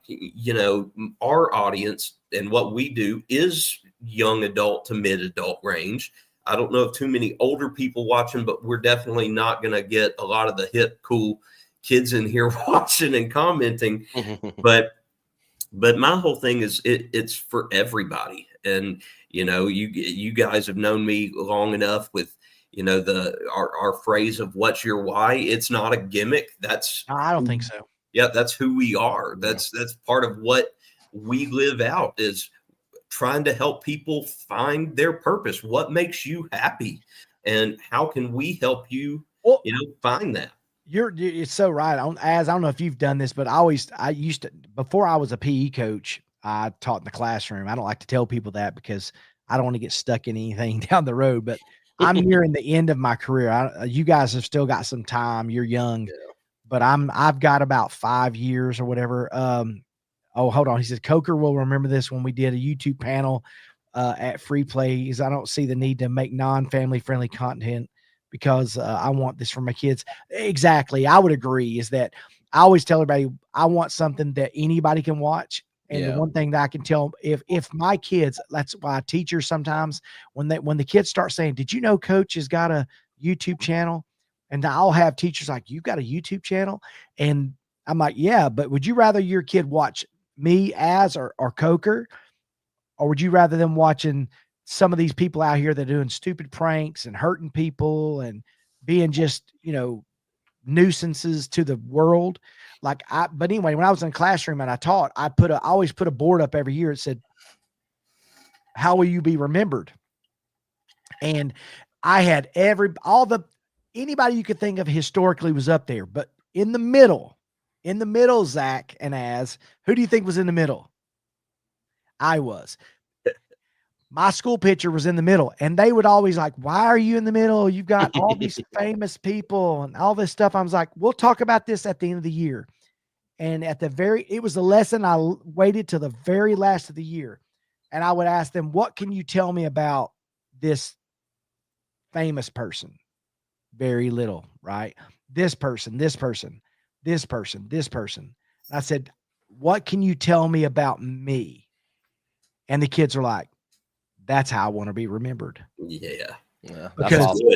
our audience and what we do is young adult to mid adult range. I don't know if too many older people watching, but we're definitely not going to get a lot of the hip, cool kids in here watching and commenting. But my whole thing is it's for everybody. And, you guys have known me long enough with, our phrase of what's your why. It's not a gimmick. I don't think so. Yeah, that's who we are. That's part of what we live out, is trying to help people find their purpose. What makes you happy, and how can we help you, Well, find that? You're so right. I don't know if you've done this, but I used to, before I was a PE coach, I taught in the classroom. I don't like to tell people that because I don't want to get stuck in anything down the road, but I'm nearing the end of my career. You guys have still got some time. You're young, but I've got about 5 years or whatever. Oh, hold on. He says, Coker will remember this when we did a YouTube panel at Free Plays. I don't see the need to make non-family friendly content because I want this for my kids. Exactly. I would agree, is that I always tell everybody I want something that anybody can watch. And the one thing that I can tell, if my kids, that's why teachers sometimes when the kids start saying, did you know coach has got a YouTube channel? And I'll have teachers like, you got a YouTube channel? And I'm like, yeah, but would you rather your kid watch me or Coker, or would you rather them watching some of these people out here that are doing stupid pranks and hurting people and being just, nuisances to the world? But anyway, when I was in the classroom and I taught, I always put a board up every year. It said, how will you be remembered? And I had anybody you could think of historically was up there, but in the middle, Zach and who do you think was in the middle? I was. My school picture was in the middle, and they would always like, why are you in the middle? You've got all these famous people and all this stuff. I was like, we'll talk about this at the end of the year. And it was a lesson. I waited till the very last of the year, and I would ask them, what can you tell me about this famous person? Very little, right? This person, this person, this person, this person. And I said, what can you tell me about me? And the kids are like, that's how I want to be remembered. Yeah. Because awesome.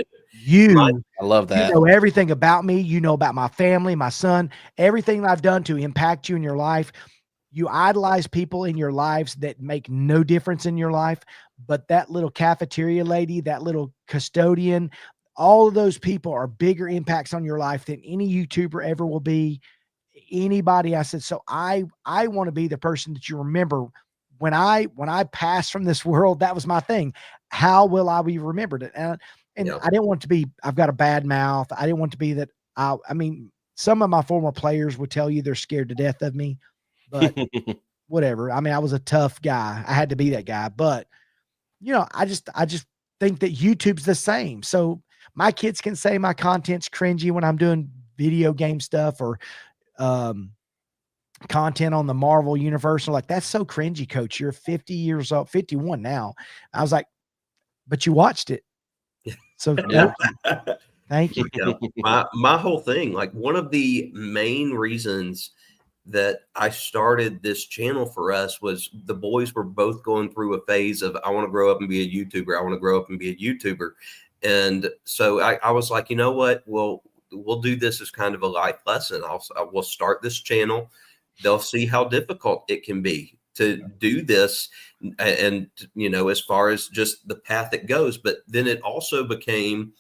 I love that. You know everything about me. You know about my family, my son, everything that I've done to impact you in your life. You idolize people in your lives that make no difference in your life. But that little cafeteria lady, that little custodian, all of those people are bigger impacts on your life than any YouTuber ever will be. Anybody. I said, so I want to be the person that you remember when I pass from this world. That was my thing. How will I be remembered? And I didn't want to be, I've got a bad mouth. I didn't want to be that. I mean, some of my former players would tell you they're scared to death of me, but whatever. I mean, I was a tough guy. I had to be that guy, but I just think that YouTube's the same. So my kids can say my content's cringy when I'm doing video game stuff or, content on the Marvel universe. Like, that's so cringy, coach. You're 50 years old, 51 now. I was like, but you watched it. So thank you. My whole thing, like one of the main reasons that I started this channel for us was the boys were both going through a phase of, I want to grow up and be a YouTuber. I want to grow up and be a YouTuber. And so I was like, you know what? We'll do this as kind of a life lesson. We'll start this channel. They'll see how difficult it can be to do this. And, as far as just the path it goes, but then it also became,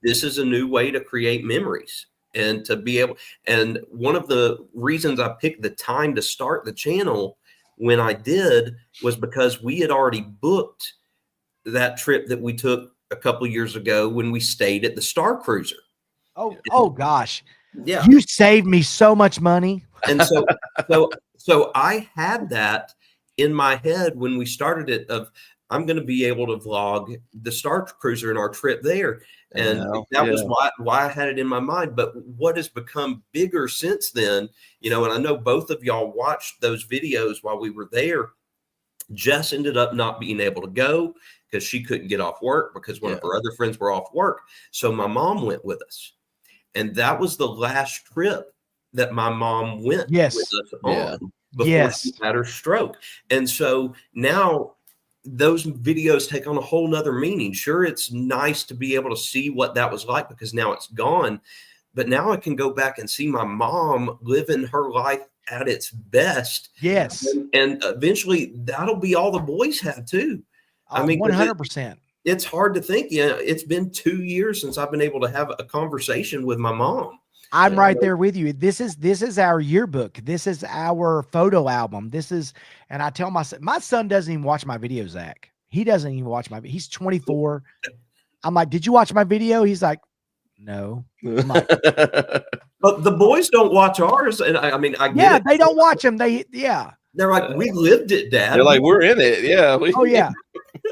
this is a new way to create memories and to be able, and one of the reasons I picked the time to start the channel when I did was because we had already booked that trip that we took a couple of years ago when we stayed at the Star Cruiser. Oh gosh. Yeah. You saved me so much money. And so I had that in my head when we started it of, I'm going to be able to vlog the Star Cruiser and our trip there. And that was why I had it in my mind. But what has become bigger since then, and I know both of y'all watched those videos while we were there. Jess ended up not being able to go because she couldn't get off work because one of her other friends were off work. So my mom went with us. And that was the last trip that my mom went with us on before she had her stroke. And so now those videos take on a whole nother meaning. Sure, it's nice to be able to see what that was like because now it's gone. But now I can go back and see my mom living her life at its best. Yes. And eventually that'll be all the boys have too. I mean, 100%. It's hard to think. It's been 2 years since I've been able to have a conversation with my mom. I'm right there with you. This is our yearbook. This is our photo album. And I tell my son doesn't even watch my videos, Zach. He doesn't even watch he's 24. I'm like, did you watch my video? He's like, no. I'm like, but the boys don't watch ours. And I mean, I get it. They don't watch them. They're like, we lived it, Dad. They're like, we're in it. Yeah. Oh yeah.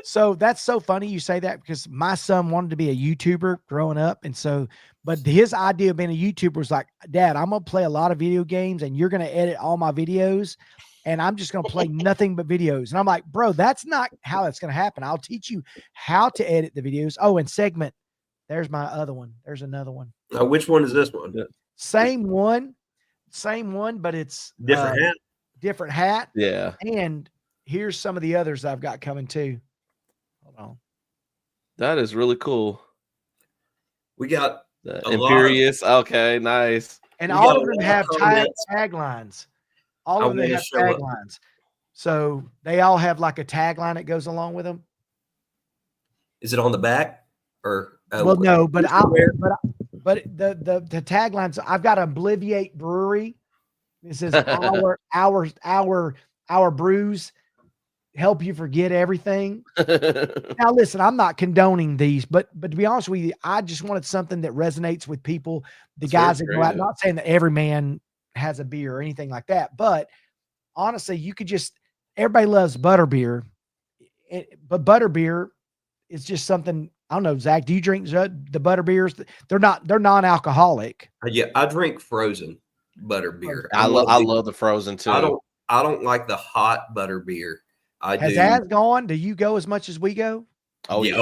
So that's so funny you say that because my son wanted to be a YouTuber growing up. And so, but his idea of being a YouTuber was like, Dad, I'm going to play a lot of video games and you're going to edit all my videos. And I'm just going to play nothing but videos. And I'm like, bro, that's not how it's going to happen. I'll teach you how to edit the videos. Oh, and segment. There's my other one. There's another one. Which one is this one? Same one, but it's different hat. Different hat. Yeah. And here's some of the others I've got coming too. Hold on. That is really cool. We got Imperious. Okay, nice. And all of them have taglines. All of them have taglines. So they all have like a tagline that goes along with them. Is it on the back or? Well, no, but the taglines. I've got Obliviate Brewery. This is our brews help you forget everything. Now, listen, I'm not condoning these, but to be honest with you, I just wanted something that resonates with people. The guys that go out, not saying that every man has a beer or anything like that, but honestly, you could just, everybody loves butterbeer, but butterbeer is just something, I don't know, Zach, do you drink the butterbeers? They're non-alcoholic. Yeah, I drink frozen butterbeer. I love the frozen too. I don't like the hot butterbeer. Has Az gone? Do you go as much as we go? Oh yeah.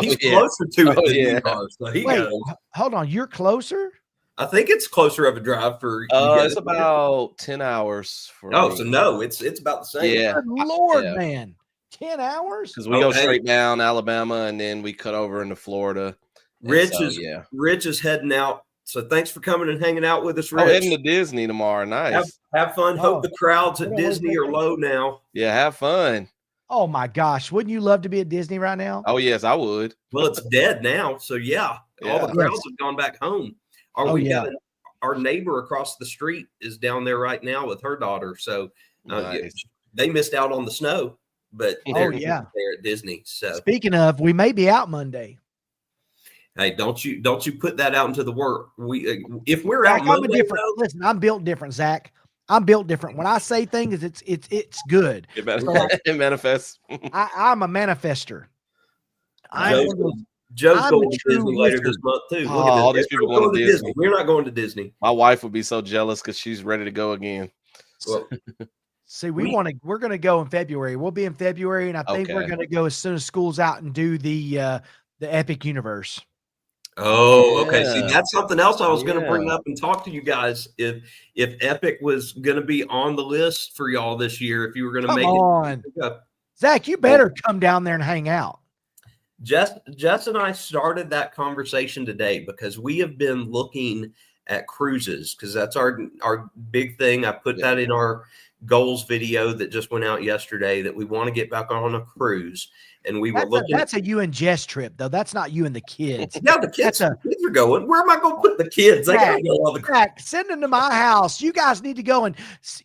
He's closer to it than you are. So Wait, hold on. You're closer? I think it's closer of a drive for. It's about 10 hours. So no, it's about the same. Yeah. Good Lord, man. 10 hours? Because we go straight down Alabama and then we cut over into Florida. Rich is heading out. So thanks for coming and hanging out with us, Rich. Heading to Disney tomorrow. Nice. Have fun. Hope the crowds at Disney are low now. Yeah, have fun. Oh my gosh. Wouldn't you love to be at Disney right now? Oh, yes, I would. Well, it's dead now. So yeah. All the crowds have gone back home. Our neighbor across the street is down there right now with her daughter. So they missed out on the snow, but they're at Disney. So speaking of, we may be out Monday. Hey, don't you put that out into the world. If we're out Monday, listen, I'm built different, Zach. I'm built different. When I say things, it's good. It manifests. I'm a manifester. Joe's going to Disney later this month too. All these people going to Disney. We're not going to Disney. My wife would be so jealous because she's ready to go again. Well, see, we're going to go in February. We'll be in February, and I think we're going to go as soon as school's out and do the Epic Universe. Oh, okay. See, that's something else I was going to bring up and talk to you guys. If Epic was going to be on the list for y'all this year, if you were going to make it. Zach, you better come down there and hang out. Jess and I started that conversation today because we have been looking at cruises because that's our big thing. I put that in our goals video that just went out yesterday that we want to get back on a cruise. And we were looking. That's a you and Jess trip, though. That's not you and the kids. Yeah, the kids are going. Where am I going to put the kids? They got to go on the cruise. Send them to my house. You guys need to go and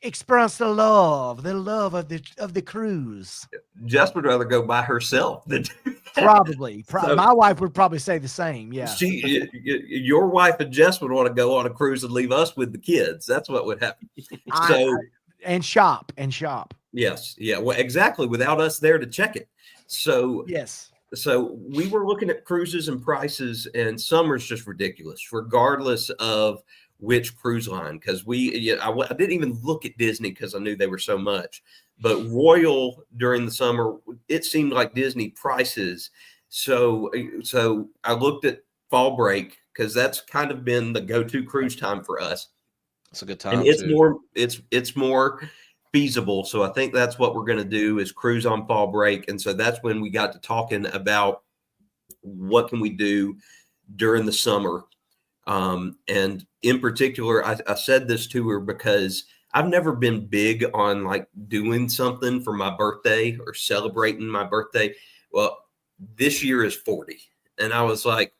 experience the love of the cruise. Jess would rather go by herself than probably. So, my wife would probably say the same. Yeah, your wife and Jess would want to go on a cruise and leave us with the kids. That's what would happen. And shop. Yes, yeah, well, exactly. Without us there to check it. So yes. So we were looking at cruises and prices, and summer's just ridiculous, regardless of which cruise line. Because I didn't even look at Disney because I knew they were so much. But Royal during the summer, it seemed like Disney prices. So I looked at fall break because that's kind of been the go-to cruise time for us. It's a good time. And it's more feasible. So I think that's what we're going to do is cruise on fall break. And so that's when we got to talking about what can we do during the summer. And in particular, I said this to her because I've never been big on like doing something for my birthday or celebrating my birthday. Well, this year is 40. And I was like,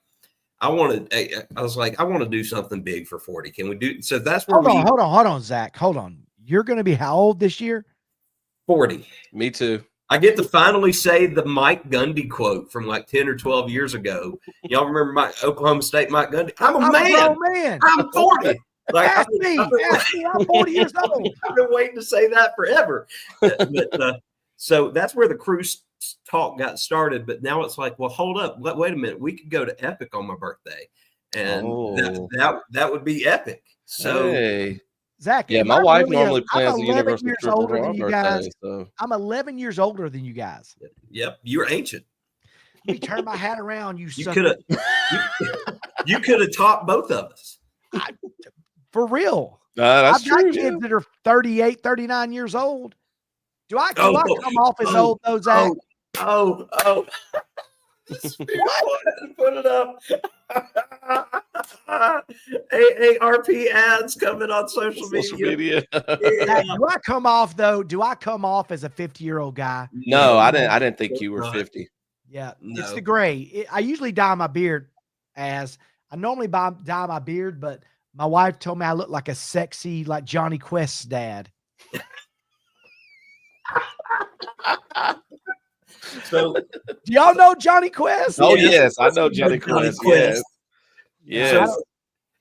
I want to do something big for 40. Can we do? So that's where hold on, Zach. Hold on. You're going to be how old this year? 40. Me too. I get to finally say the Mike Gundy quote from like 10 or 12 years ago. Y'all remember Oklahoma State Mike Gundy? I'm a man. I'm 40. Like, ask me. I'm 40 years old. I've been waiting to say that forever. So that's where the cruise talk got started. But now it's like, well, hold up. Wait a minute. We could go to Epic on my birthday. And that would be epic. So, hey. Zach, yeah, my wife normally plans the Universal trip older than you guys. So. I'm 11 years older than you guys. Yep, you're ancient. Let me turn my hat around. You could have taught both of us. For real. That's I've got kids that are 38, 39 years old. Do I come off as old though, Zach? Put it up. AARP ads coming on social media. Yeah. Do I come off as a 50-year-old guy? No, I didn't think you were 50. Yeah, no. It's the gray. I usually dye my beard I normally dye my beard, but my wife told me I look like a sexy, like Johnny Quest's dad. So, do y'all know Johnny Quest? Oh yes, I know Johnny Quest. Yes.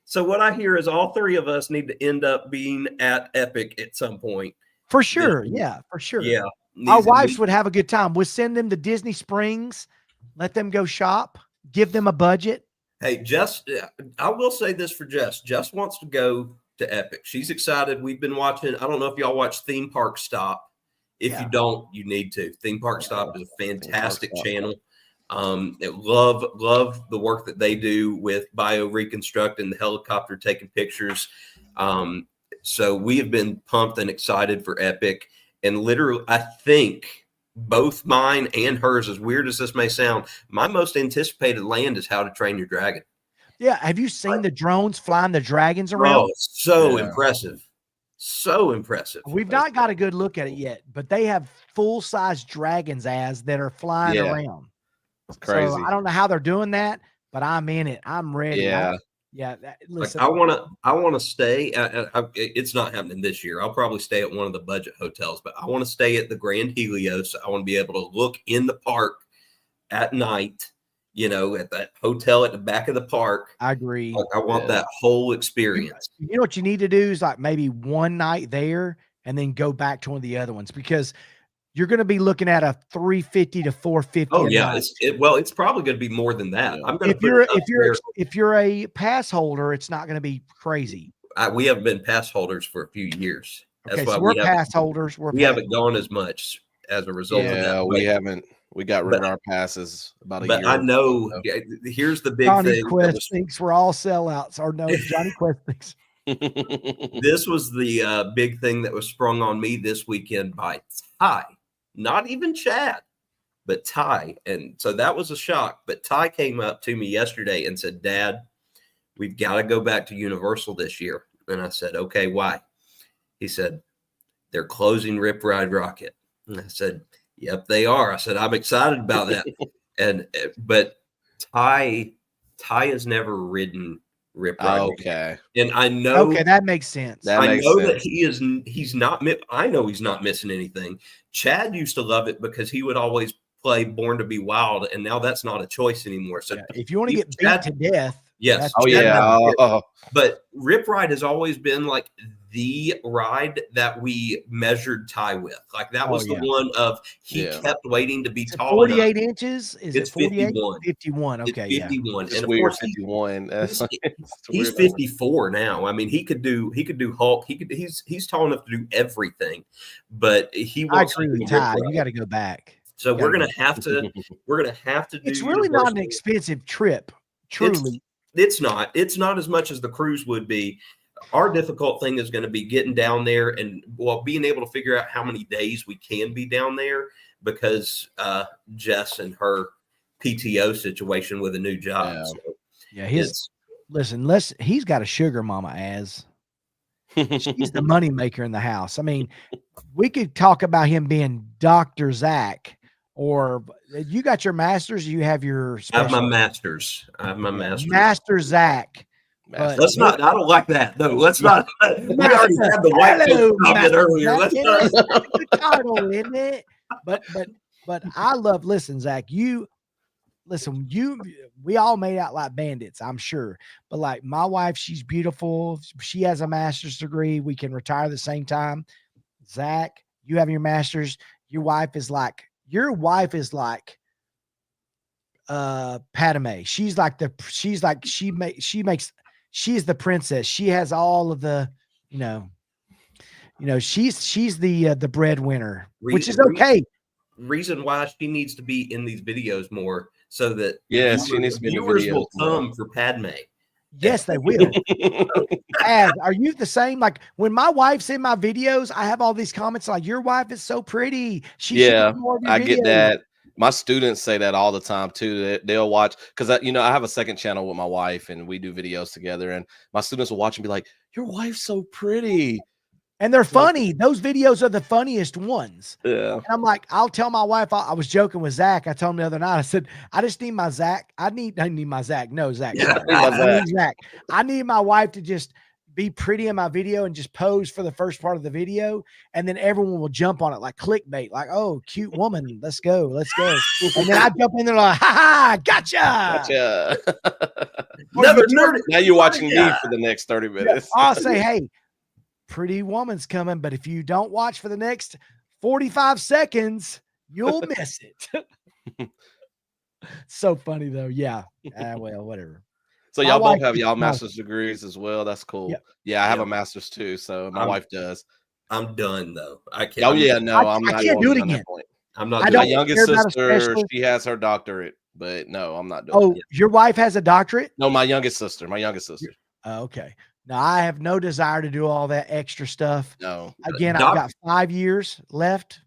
So what I hear is all three of us need to end up being at Epic at some point. For sure. Yeah, for sure. Yeah. Our wives would have a good time. We'll send them to Disney Springs, let them go shop, give them a budget. Hey, Jess, I will say this for Jess. Jess wants to go to Epic. She's excited. We've been watching. I don't know if y'all watch Theme Park Stop. If you don't, you need to. Theme Park Stop is a fantastic channel. Love the work that they do with bio-reconstruct and the helicopter taking pictures. So we have been pumped and excited for Epic. And literally, I think both mine and hers, as weird as this may sound, my most anticipated land is How to Train Your Dragon. Yeah. Have you seen the drones flying the dragons around? Oh, so impressive. So impressive. We've not got a good look at it yet, but they have full-size dragons that are flying around. It's crazy. So I don't know how they're doing that, but I'm in it. I'm ready. Yeah. Listen, I want to stay. It's not happening this year. I'll probably stay at one of the budget hotels, but I want to stay at the Grand Helios. I want to be able to look in the park at night. At that hotel at the back of the park. I agree. I want that whole experience. You know what you need to do is like maybe one night there and then go back to one of the other ones because you're going to be looking at a $350 to $450. Oh yeah, it's probably going to be more than that. I'm going to if you're a pass holder, it's not going to be crazy. We haven't been pass holders for a few years. That's why we're pass holders. We haven't gone as much as a result of that. Yeah, we haven't. We got rid of our passes about a year. But I know. Here's the big Johnny thing. Quest thinks we're all sellouts. Or no, Johnny Quest thinks. This was the big thing that was sprung on me this weekend by Ty, not even Chad, but Ty, and so that was a shock. But Ty came up to me yesterday and said, Dad, we've got to go back to Universal this year. And I said, okay, why? He said, they're closing Rip Ride Rocket. And I said, yep, they are. I said, I'm excited about that. But Ty has never ridden Rip Ride. Okay. And I know. Okay, that makes sense. That he's not. I know he's not missing anything. Chad used to love it because he would always play Born to Be Wild, and now that's not a choice anymore. So if you want to get beat to death, yes. Oh yeah. But Rip Ride has always been like the ride that we measured Ty with. Like that was the one of he kept waiting to be tall. 48 inches? Is it's it 48? 51. 51. Okay. It's 51. It's and of weird, course 51. He's 54 now. I mean, he could do Hulk. He's tall enough to do everything. But I agree with Ty. You got to go back. So we're gonna have to do. It's really not an expensive trip. Truly. It's not as much as the cruise would be. Our difficult thing is going to be getting down there and being able to figure out how many days we can be down there because Jess and her PTO situation with a new job. Yeah, he's got a sugar mama as she's the money maker in the house. I mean, we could talk about him being Dr. Zach. Or you got your master's, you have your special. I have my master's. Master Zach. Let's not. I don't like that. No, let's not. We already had the white comment earlier. Let's not. Title, isn't it? But I love. Listen, Zach. We all made out like bandits, I'm sure. But like my wife, she's beautiful. She has a master's degree. We can retire at the same time. Zach, you have your master's. Your wife is like Padme. She's the princess. She has all of the, she's the breadwinner, which is okay. Reason why she needs to be in these videos more so that she needs to be in the videos will come for Padme. Yes, they will. Are you the same? Like when my wife's in my videos, I have all these comments like, your wife is so pretty. I get that. My students say that all the time too. They'll watch because I have a second channel with my wife and we do videos together. And my students will watch and be like, your wife's so pretty. And they're funny. Those videos are the funniest ones. Yeah. And I'm like, I'll tell my wife, I was joking with Zach. I told him the other night, I said, I just need my Zach. I need my Zach. No, Zach. Yeah. I need my wife to just be pretty in my video and just pose for the first part of the video. And then everyone will jump on it like clickbait, like, oh, cute woman. Let's go. And then I jump in there like, ha, gotcha. Now you're watching me for the next 30 minutes. I'll say, hey, pretty woman's coming, but if you don't watch for the next 45 seconds, you'll miss it. So funny though. Yeah. Well, whatever. So y'all both have y'all master's degrees as well. That's cool. Yeah, I have a master's too. So my wife does. I'm done though. I can't. Oh yeah, no, I'm not. I can't do it again. I'm not. My youngest sister, she has her doctorate, but no, I'm not doing it. Your wife has a doctorate? No, my youngest sister. Okay. Now I have no desire to do all that extra stuff. No. Again, I've got 5 years left.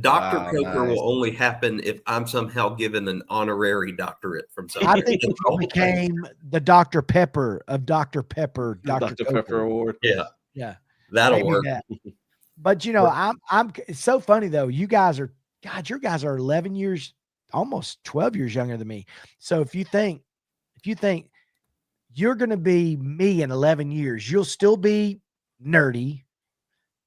Dr. Coker will only happen if I'm somehow given an honorary doctorate from someone. I think it became the Dr. Pepper of Dr. Pepper. Dr. Pepper Award. Yeah. That'll work. But it's so funny though. Your guys are 11 years, almost 12 years younger than me. So if you think you're going to be me in 11 years, you'll still be nerdy.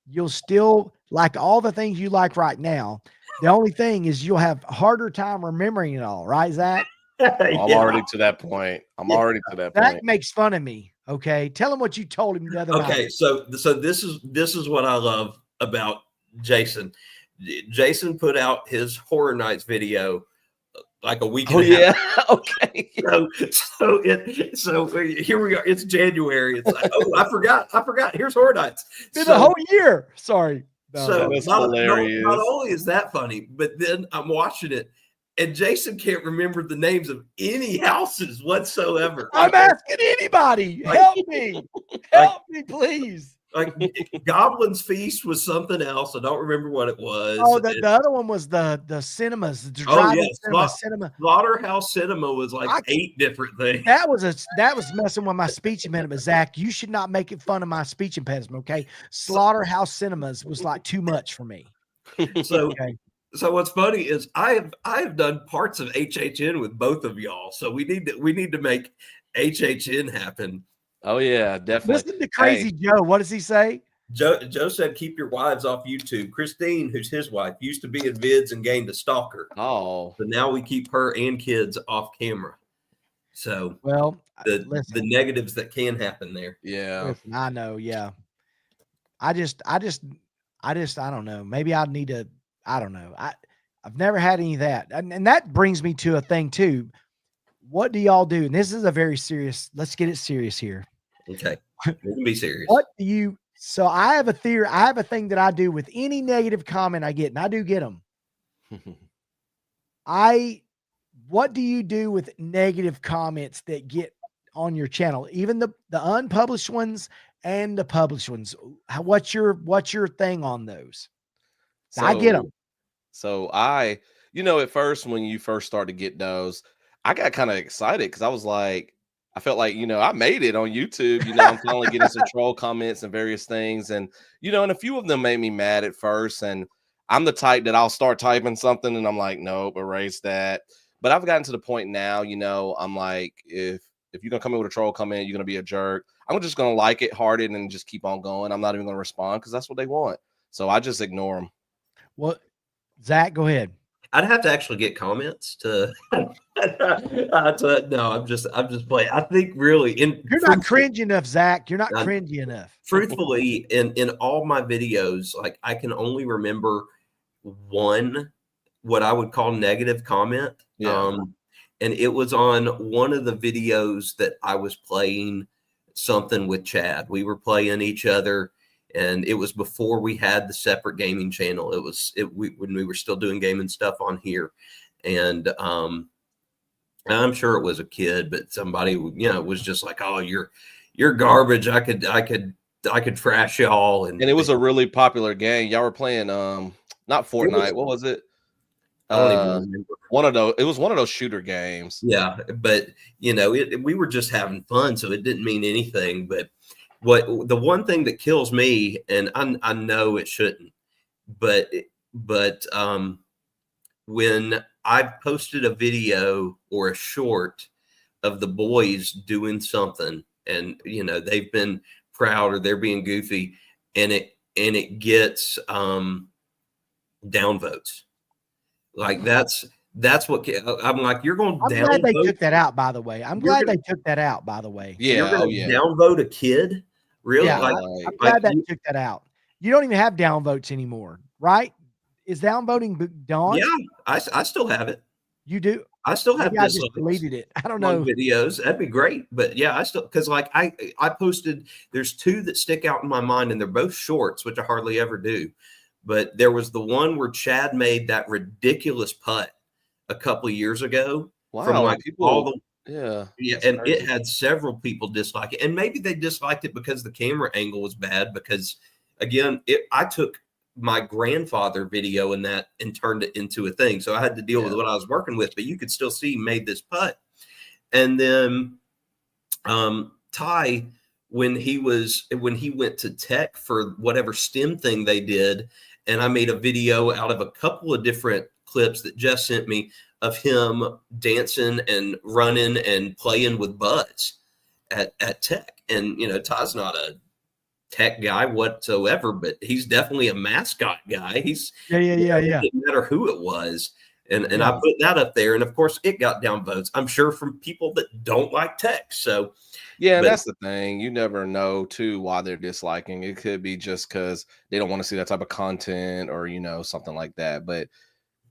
You'll still like all the things you like right now. The only thing is you'll have a harder time remembering it all. Right, Zach? I'm already to that point. Zach makes fun of me. Okay. Tell him what you told him the other night. Okay. So this is what I love about Jason. Jason put out his Horror Nights video like a week. Okay. So here we are. It's January. It's like, oh, I forgot. Here's Horror Nights. Been a whole year. Sorry. So not only is that funny, but then I'm watching it, and Jason can't remember the names of any houses whatsoever. I'm asking anybody, help me, please. Like Goblin's Feast was something else. I don't remember what it was. Oh, the other one was the cinemas, the Oh drive-in yeah, cinema. Slaughterhouse Cinema was like 8 different things. That was messing with my speech impediment, Zach. You should not make it fun of my speech impediment, okay? Slaughterhouse Cinemas was like too much for me. So, Okay. so what's funny is I have done parts of HHN with both of y'all. So we need to make HHN happen. Oh yeah, definitely. Listen to Crazy Joe. What does he say? Joe said, keep your wives off YouTube. Christine, who's his wife, used to be in vids and gained a stalker. Oh, So now we keep her and kids off camera. So well, the negatives that can happen there. yeah. Listen, I know. Yeah. I don't know. Maybe I need to, I don't know. I've never had any of that. And that brings me to a thing too. What do y'all do? And this is a very serious, let's get it serious here. Okay. We can be serious. So I have a theory. I have a thing that I do with any negative comment I get, and I do get them. What do you do with negative comments that get on your channel? Even the unpublished ones and the published ones. What's your thing on those? I get them. So at first when you first started to get those, I got kind of excited because I was like, I felt like, I made it on YouTube. I'm finally getting some troll comments and various things. And, and a few of them made me mad at first. And I'm the type that I'll start typing something and I'm like, nope, erase that. But I've gotten to the point now, I'm like, if you're going to come in with a troll comment, you're going to be a jerk. I'm just going to like it, heart it, and just keep on going. I'm not even going to respond because that's what they want. So I just ignore them. Well, Zach, go ahead. I'd have to actually get comments to. No, I'm just playing. I think really, you're not cringy enough, Zach. You're not cringy enough. Truthfully, in all my videos, like I can only remember one what I would call negative comment. Yeah. And it was on one of the videos that I was playing something with Chad. We were playing each other. And it was before we had the separate gaming channel. When we were still doing gaming stuff on here. And I'm sure it was a kid, but somebody, was just like, oh, you're garbage. I could trash y'all. And it was a really popular game. Y'all were playing not Fortnite. What was it? I don't even remember. It was one of those shooter games. Yeah, but we were just having fun, so it didn't mean anything. But the one thing that kills me, and I know it shouldn't, but when I've posted a video or a short of the boys doing something, and they've been proud or they're being goofy, and it gets downvotes. Like that's what I'm like. You're going to downvote. I'm glad they took that out, by the way. Yeah. You're going to downvote a kid. Really? Yeah, I'm glad they took that out. You don't even have downvotes anymore, right? Is downvoting gone? Yeah, I still have it. You do? I still have I just deleted it. I don't know. Videos. That'd be great. But yeah, I still, because like I posted, there's two that stick out in my mind, and they're both shorts, which I hardly ever do. But there was the one where Chad made that ridiculous putt a couple of years ago. Wow. From like yeah, and crazy. It had several people dislike it, and maybe they disliked it because the camera angle was bad. Because again, I took my grandfather video and turned it into a thing, so I had to deal with what I was working with. But you could still see he made this putt, and then Ty, when he went to tech for whatever STEM thing they did, and I made a video out of a couple of different clips that Jeff sent me of him dancing and running and playing with Buzz at tech. And, Ty's not a tech guy whatsoever, but he's definitely a mascot guy. He's yeah. It didn't matter who it was. And I put that up there. And of course it got down votes, I'm sure, from people that don't like tech. So yeah, and that's the thing. You never know too why they're disliking. It could be just because they don't want to see that type of content or, something like that. But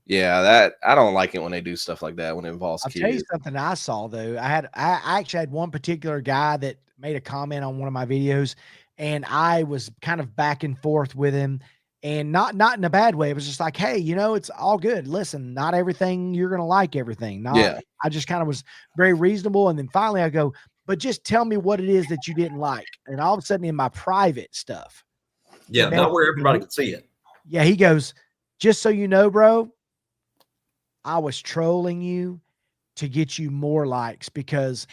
yeah, that I don't like it when they do stuff like that when it involves kids. I'll tell you something I saw though. I actually had one particular guy that made a comment on one of my videos, and I was kind of back and forth with him, and not in a bad way. It was just like, hey, it's all good. Listen, not everything you're gonna like everything. I just kind of was very reasonable, and then finally I go, but just tell me what it is that you didn't like. And all of a sudden in my private stuff, Yeah, not where everybody can see it. yeah, he goes, just so you know, bro, I was trolling you to get you more likes, because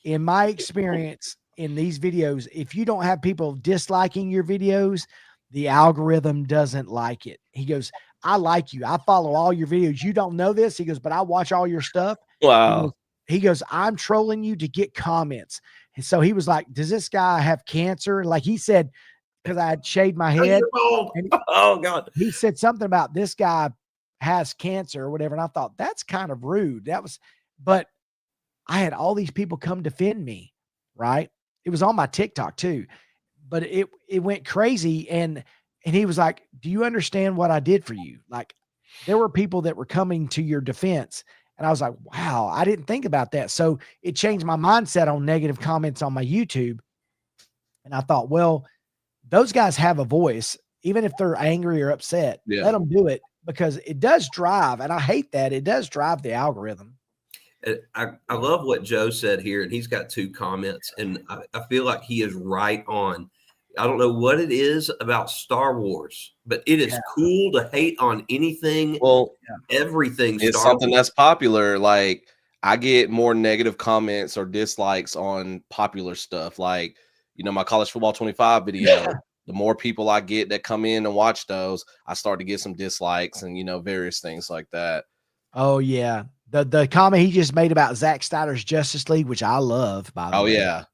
in my experience in these videos, if you don't have people disliking your videos, the algorithm doesn't like it. He goes, I like you. I follow all your videos. You don't know this. He goes, but I watch all your stuff. Wow. He goes, I'm trolling you to get comments. And so he was like, does this guy have cancer? Like he said, because I had shaved my head. Oh God. He said something about this guy has cancer or whatever. And I thought that's kind of rude. But I had all these people come defend me, right? It was on my TikTok too, but it went crazy. And he was like, do you understand what I did for you? Like there were people that were coming to your defense. And I was like, wow, I didn't think about that. So it changed my mindset on negative comments on my YouTube. And I thought, well, those guys have a voice, even if they're angry or upset, let them do it, because it does drive. And I hate that. It does drive the algorithm. I love what Joe said here, and he's got 2 comments, and I feel like he is right on. I don't know what it is about Star Wars, but it is cool to hate on anything. Well, everything. It's something that's popular. Like I get more negative comments or dislikes on popular stuff. Like, you know, my college football 25 video, the more people I get that come in and watch those, I start to get some dislikes and, you know, various things like that. Oh yeah. The comment he just made about Zack Snyder's Justice League, which I love, by the way. Yeah.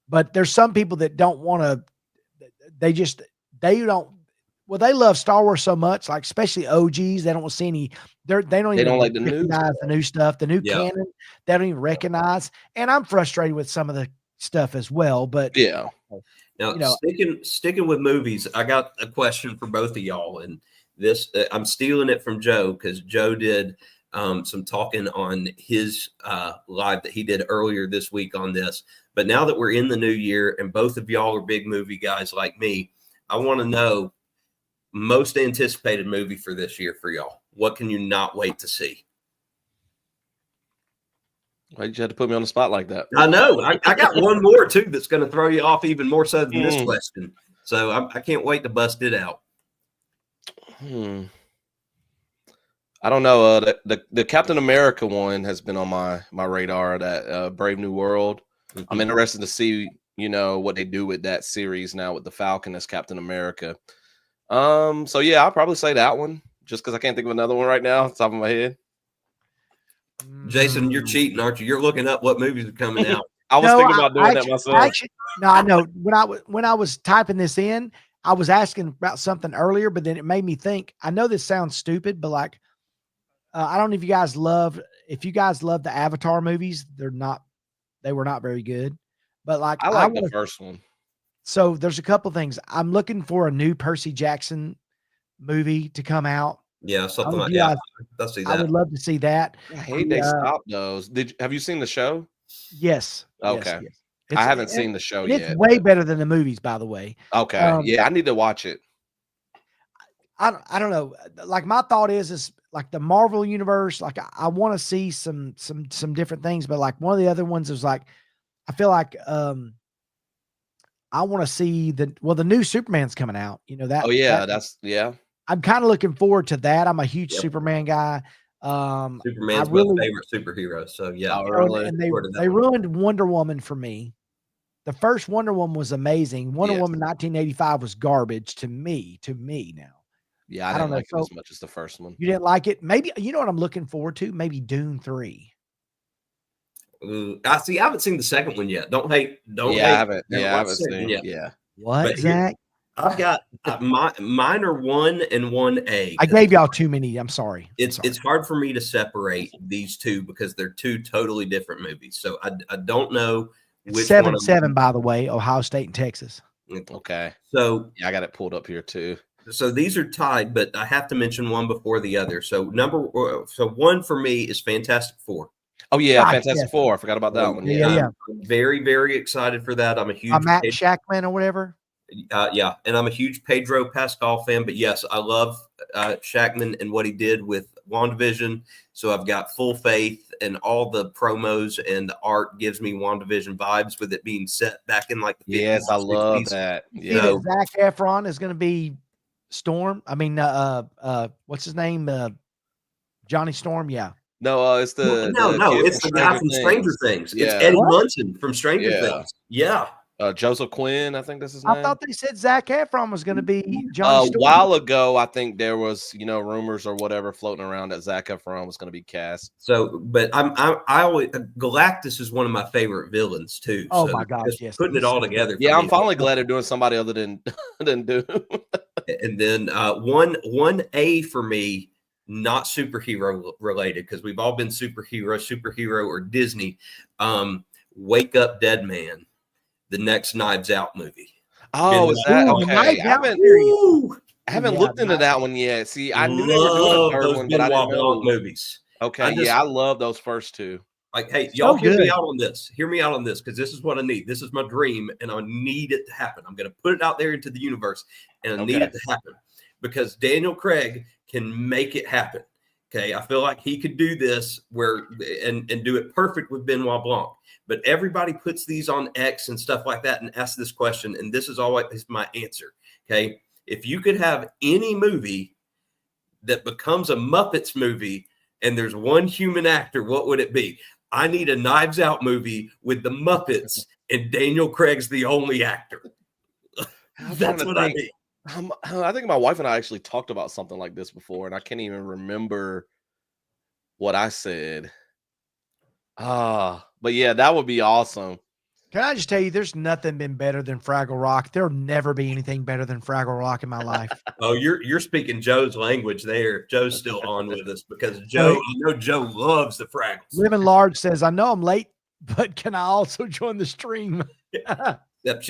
But there's some people that don't want to, they love Star Wars so much, like especially OGs. They don't want to see any, they don't even like the recognize the new stuff, the new canon. They don't even recognize. And I'm frustrated with some of the stuff as well. But now, you know, sticking with movies, I got a question for both of y'all, and this I'm stealing it from Joe, because Joe did some talking on his live that he did earlier this week on this. But now that we're in the new year and both of y'all are big movie guys like me, I want to know most anticipated movie for this year for y'all. What can you not wait to see? Why'd you have to put me on the spot like that? I know. I got one more too that's going to throw you off even more so than this question. So I can't wait to bust it out. I don't know. The Captain America one has been on my radar. That Brave New World. I'm interested to see, you know, what they do with that series now with the Falcon as Captain America. So yeah, I'll probably say that one just because I can't think of another one right now off the top of my head. Jason, you're cheating, aren't you? You're looking up what movies are coming out. I was thinking about doing that myself. No, I know. When I was typing this in, I was asking about something earlier, but then it made me think. I know this sounds stupid, but like, I don't know if you guys love the Avatar movies. They were not very good, but like I like the first one. So there's a couple things. I'm looking for a new Percy Jackson movie to come out. Yeah, something like that. I would love to see that. I hate they stopped those. Have you seen the show? Yes. Okay. Yes. I haven't seen the show yet. It's way better than the movies, by the way. Okay. Yeah, I need to watch it. I don't know. Like my thought is like the Marvel universe. Like I want to see some different things, but like one of the other ones is like, I feel like I want to see the new Superman's coming out. You know that. Oh yeah, I'm kind of looking forward to that. I'm a huge Superman guy. Superman's my favorite superhero. So yeah, and they ruined Wonder Woman for me. The first Wonder Woman was amazing. Wonder Woman 1985 was garbage to me now. Yeah, I didn't like it as much as the first one. You didn't like it? Maybe, you know what I'm looking forward to? Maybe Dune 3. I haven't seen the second one yet. Don't hate. I haven't seen it. Yeah. What, Zach? I've got mine are 1 and 1A. I gave y'all too many. I'm sorry. It's hard for me to separate these two because they're two totally different movies. So I don't know which 7-7, by the way, Ohio State and Texas. Okay. So yeah, I got it pulled up here too. So these are tied, but I have to mention one before the other. So one for me is Fantastic Four. Oh yeah, Fantastic Four. I forgot about that one. Yeah. I'm very, very excited for that. I'm a huge Matt Shackman or whatever. And I'm a huge Pedro Pascal fan. But yes, I love Shackman and what he did with WandaVision, so I've got full faith, and all the promos and the art gives me WandaVision vibes, with it being set back in like the 50s. Yes, I love 60s. that. See Yeah. that Zac Efron is going to be Storm. I mean, what's his name? Johnny Storm. Yeah. No, it's the No, kid it's from the guy from Stranger Things. It's Yeah. Eddie What? Munson from Stranger Yeah. Things. Yeah. Joseph Quinn, I think that's his I name. thought they said Zac Efron was going to be A Johnny Storm. while ago, I think there was, rumors or whatever floating around that Zac Efron was going to be cast. So, but I always, Galactus is one of my favorite villains too. Oh so my gosh, just yes, putting it he's all so together. for Yeah, I'm me. finally glad they're doing somebody other than Doom. And then one A for me, not superhero related, because we've all been superhero or Disney. Wake Up Dead Man, the next Knives Out movie. Oh, is that Ooh, okay? Knives I Out haven't, Woo! I haven't Yeah, looked into Knives that one yet. See, I knew they were doing a Love third those one, but I Benoit didn't know. Blanc movies. Okay, yeah, I love those first two. Like, hey, So y'all hear me good. out on this. Hear me out on this, because this is what I need. This is my dream, and I need it to happen. I'm going to put it out there into the universe, and I need it to happen, because Daniel Craig can make it happen. Okay, I feel like he could do this and do it perfect with Benoit Blanc. But everybody puts these on X and stuff like that and asks this question, and this is always my answer. Okay, if you could have any movie that becomes a Muppets movie and there's one human actor, what would it be? I need a Knives Out movie with the Muppets and Daniel Craig's the only actor. That's what I need. I think my wife and I actually talked about something like this before, and I can't even remember what I said. But yeah, that would be awesome. Can I just tell you, there's nothing been better than Fraggle Rock. There'll never be anything better than Fraggle Rock in my life. Oh, you're speaking Joe's language there. Joe's still on with us, because Joe, I know Joe loves the Fraggles. Living Large says, I know I'm late, but can I also join the stream? Yep,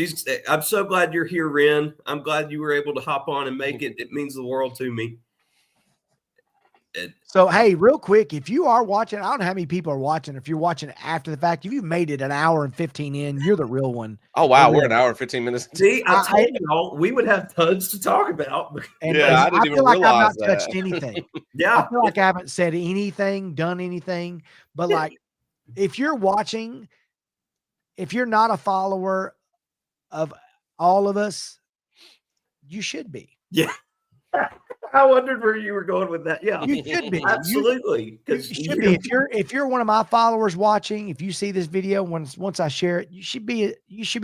I'm so glad you're here, Ren. I'm glad you were able to hop on and make it. It means the world to me. So, hey, real quick, if you are watching, I don't know how many people are watching. If you're watching after the fact, if you made it an hour and 15 in, you're the real one. Oh, wow. We're an hour and 15 minutes. See, I told y'all we would have tons to talk about. And yeah, I didn't even feel like realize I've not touched anything. Yeah. I feel like I haven't said anything, done anything. But like, if you're watching, if you're not a follower of all of us, you should be. Yeah. I wondered where you were going with that. Yeah, you should be. Absolutely. You should be. If you're one of my followers watching, if you see this video, once I share it, you should be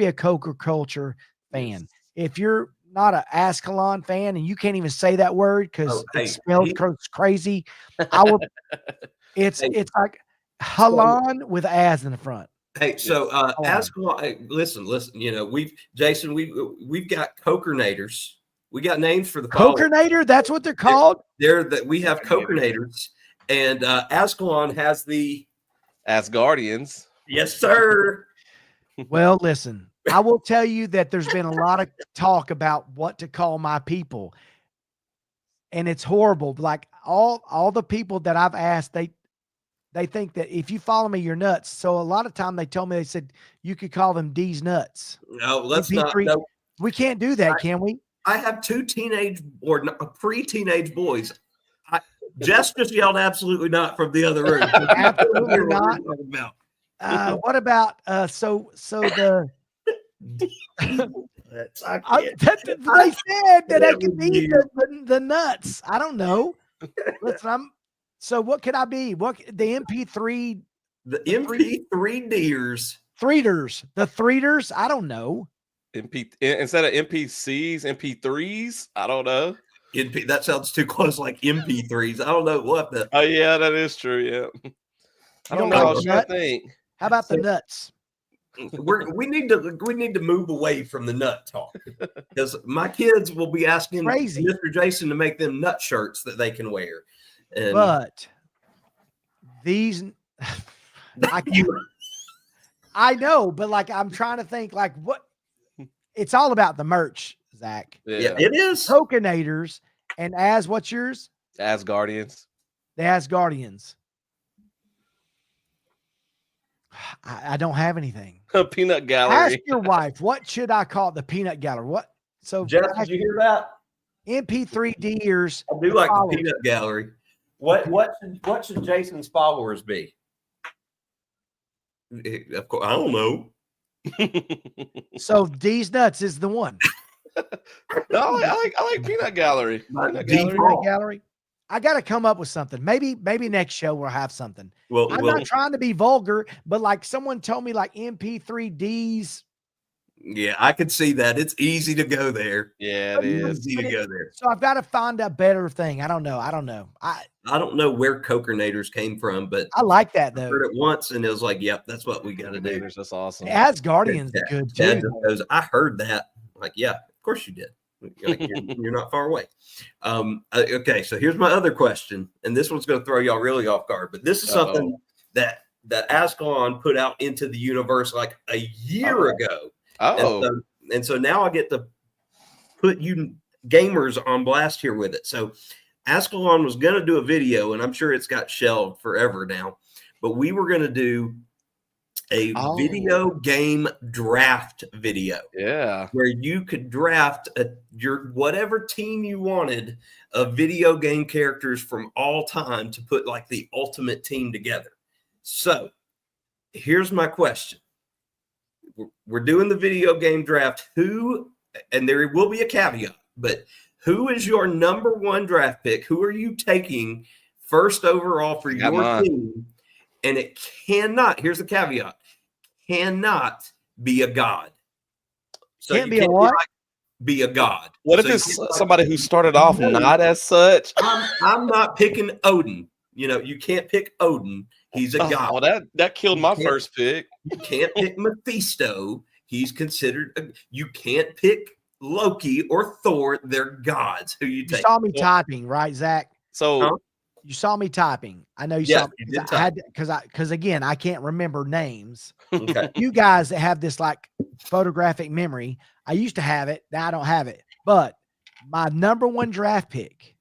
a Coker Culture fan. If you're not an Azkhalon fan and you can't even say that word because it spelled crazy, I will. It's like Halon with Az in the front. Hey, so Azkhalon, hey, listen. We've got Cokernators. We got names for the Cokernator. That's what they're called. We have Cokernators, and Azkhalon has the Asgardians. Yes, sir. Well, listen, I will tell you that there's been a lot of talk about what to call my people, and it's horrible. Like all the people that I've asked, they think that if you follow me, you're nuts. So a lot of time they told me, they said you could call them D's nuts. No, let's NP3, not. No. We can't do that, can we? I have two teenage or pre-teenage boys. Jess just yelled absolutely not from the other room. Absolutely not. What about the they said that I could be the nuts. I don't know. Listen, so what could I be? What the MP3? The MP3Ders. The threeders? I don't know. Instead of NPCs, MP3s. I don't know. That sounds too close, like MP3s. I don't know what the. Oh yeah, that is true. Yeah. I don't know. I was trying to think. How about the nuts? We need to move away from the nut talk, because my kids will be asking Mr. Jason to make them nut shirts that they can wear. But these, I know, but like I'm trying to think, like what. It's all about the merch, Zach. Yeah, it is. Tokenators and what's yours? Asgardians. The Asgardians. I don't have anything. Peanut Gallery. Ask your wife, what should I call it? The Peanut Gallery. What? So, Jeff, did you hear that? MP3D ears. I do like the Peanut Gallery. What should Jason's followers be? Of course, I don't know. So D's Nuts is the one. No, I like Peanut Gallery. Peanut Gallery. I got to come up with something. Maybe next show we'll have something. Well, I'm not trying to be vulgar, but like someone told me, like NP3Ds. Yeah, I could see that. It's easy to go there. Yeah, it is. Easy to go there. So I've got to find a better thing. I don't know. I don't know where Cokernators came from, but I like that though. I heard it once and it was like, yep, that's what we got to do. That's awesome. Asgardian's good Chad too. goes, I heard that. I'm like, yeah, of course you did. Like, you're not far away. Okay, so here's my other question, and this one's going to throw y'all really off guard, but this is something that Azkhalon put out into the universe like a year ago. And so now I get to put you gamers on blast here with it. So Azkhalon was going to do a video, and I'm sure it's got shelved forever now, but we were going to do a video game draft video. Yeah. Where you could draft your whatever team you wanted of video game characters from all time to put like the ultimate team together. So here's my question. We're doing the video game draft. Who, and there will be a caveat, but who is your number one draft pick? Who are you taking first overall for your team? And it cannot, here's the caveat, cannot be a god. So can't be a what? Be a god. What if it's somebody who started off not as such? I'm not picking Odin. You know, you can't pick Odin. He's a god. Well, that killed my first pick. You can't pick Mephisto. He's considered. You can't pick Loki or Thor. They're gods. Who you take? You saw me typing, right, Zach? So you saw me typing. I know you saw me. I had because again, I can't remember names. Okay. You guys that have this like photographic memory, I used to have it. Now I don't have it. But my number one draft pick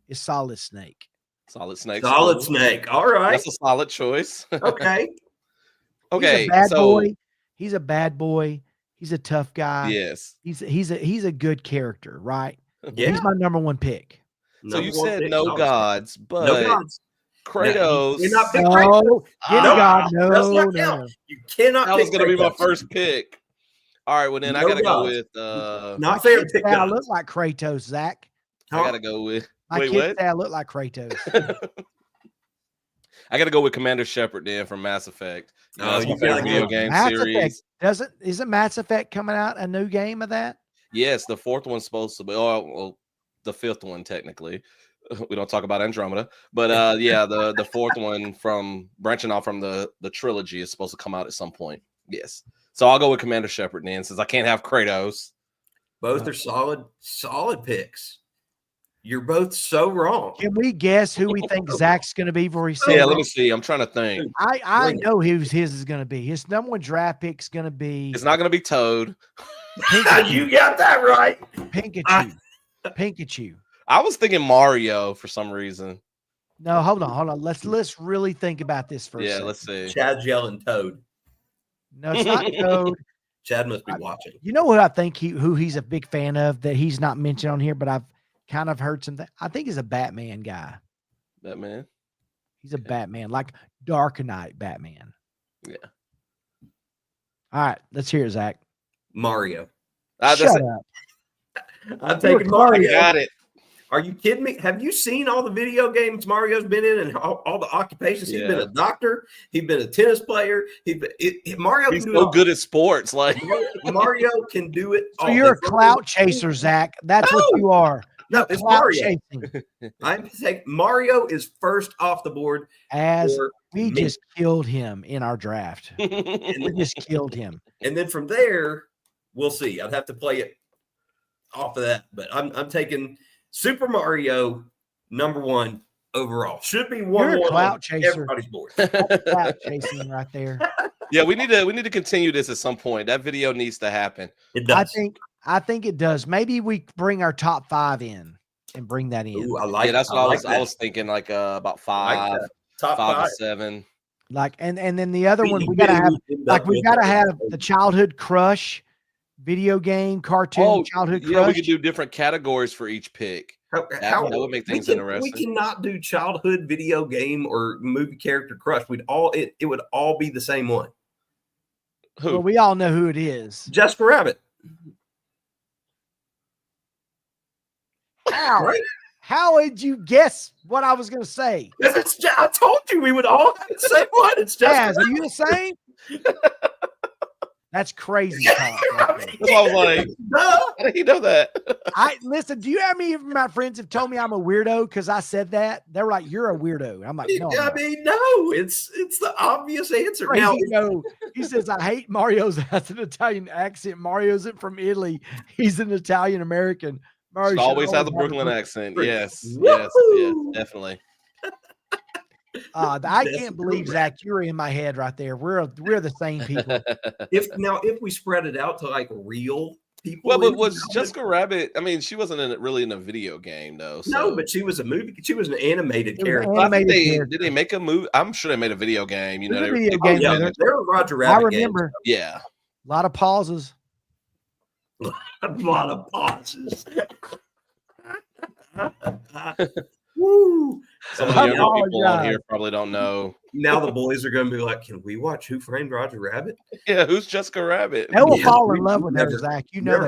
is Solid Snake. Solid Snake. Solid Snake. All right. That's a solid choice. Okay. Okay. He's a bad boy. He's a tough guy. Yes. He's a good character, right? Yeah. He's my number one pick. So you said no gods, but no gods. Kratos. You're not picking Kratos. No. You cannot. That was going to be my first pick. All right, well then I got to go with. Not fair to pick. I look like Kratos, Zach. I got to go with. My kids say I look like Kratos. I got to go with Commander Shepard then from Mass Effect. You know, you got video game Mass series. Effect, isn't Mass Effect coming out a new game of that? Yes, the fourth one's supposed to be. Well, the fifth one technically. We don't talk about Andromeda, but yeah, the fourth one from branching off from the trilogy is supposed to come out at some point. Yes, so I'll go with Commander Shepard then, since I can't have Kratos. Both are solid picks. You're both so wrong. Can we guess who we think Zach's going to be before he says? Yeah, let me see. I'm trying to think. I know who's his is going to be. His number one draft pick's going to be. It's not going to be Toad. You got that right. Pikachu. I was thinking Mario for some reason. No, hold on. Let's really think about this for a second. Let's see. Chad's yelling Toad. No, it's not Toad. Chad must be watching. You know what I think who he's a big fan of that he's not mentioned on here, but I've kind of heard something. I think he's a Batman guy. Batman? He's a Batman, like Dark Knight Batman. Yeah. All right, let's hear it, Zach. Mario. Shut up. I'm taking Mario. Got it. Are you kidding me? Have you seen all the video games Mario's been in and all the occupations? He's been a doctor. He's been a tennis player. Mario. He's so good at sports. Like Mario can do it. So you're a clout chaser, Zach. That's what you are. No, it's Mario. I'm saying Mario is first off the board. As we just killed him in our draft. We just killed him. And then from there, we'll see. I'd have to play it off of that. But I'm taking Super Mario number one overall. Should be one. You're a clout chaser. Everybody's board. Clout chasing right there. Yeah, we need to continue this at some point. That video needs to happen. It does. I think it does. Maybe we bring our top 5 in and bring that in. Ooh, I like. Yeah, that's what I was thinking. Like about 5, top 5 to 7. Like and then the other one we gotta have the childhood crush, video game, cartoon, childhood crush. Yeah, we could do different categories for each pick. How that would make things we interesting. cannot do childhood video game or movie character crush. It would all be the same one. Who? Well, we all know who it is. Jessica Rabbit. How? Right? How did you guess what I was going to say? I told you we would all have the same one. It's Jessica Are you the same? That's crazy talk. Right there. That's why I was like, how did he know that? Listen, do you know how many of my friends have told me I'm a weirdo because I said that? They were like, "You're a weirdo." I'm like, "No, I'm not." no, it's the obvious answer. Crazy, Now, no. He says, "I hate Mario's has an Italian accent. Mario's from Italy. He's an Italian American. Mario Should should always have the Brooklyn accent. Yes, Woo-hoo! definitely. I can't believe, Zach, you're in my head right there. We're the same people. If we spread it out to like real people, Well, but was Jessica Rabbit? I mean, she wasn't really in a video game though. So. No, but she was a movie. She was an animated character. Did they make a movie? I'm sure they made a video game. You know, video game. Yeah, there were Roger Rabbit. I remember. Games. Yeah, a lot of pauses. A lot of pauses. Woo! Some of the younger people on here probably don't know. Now the boys are going to be like, "Can we watch Who Framed Roger Rabbit?" Yeah, who's Jessica Rabbit? They will fall in love with her, Zach. You know,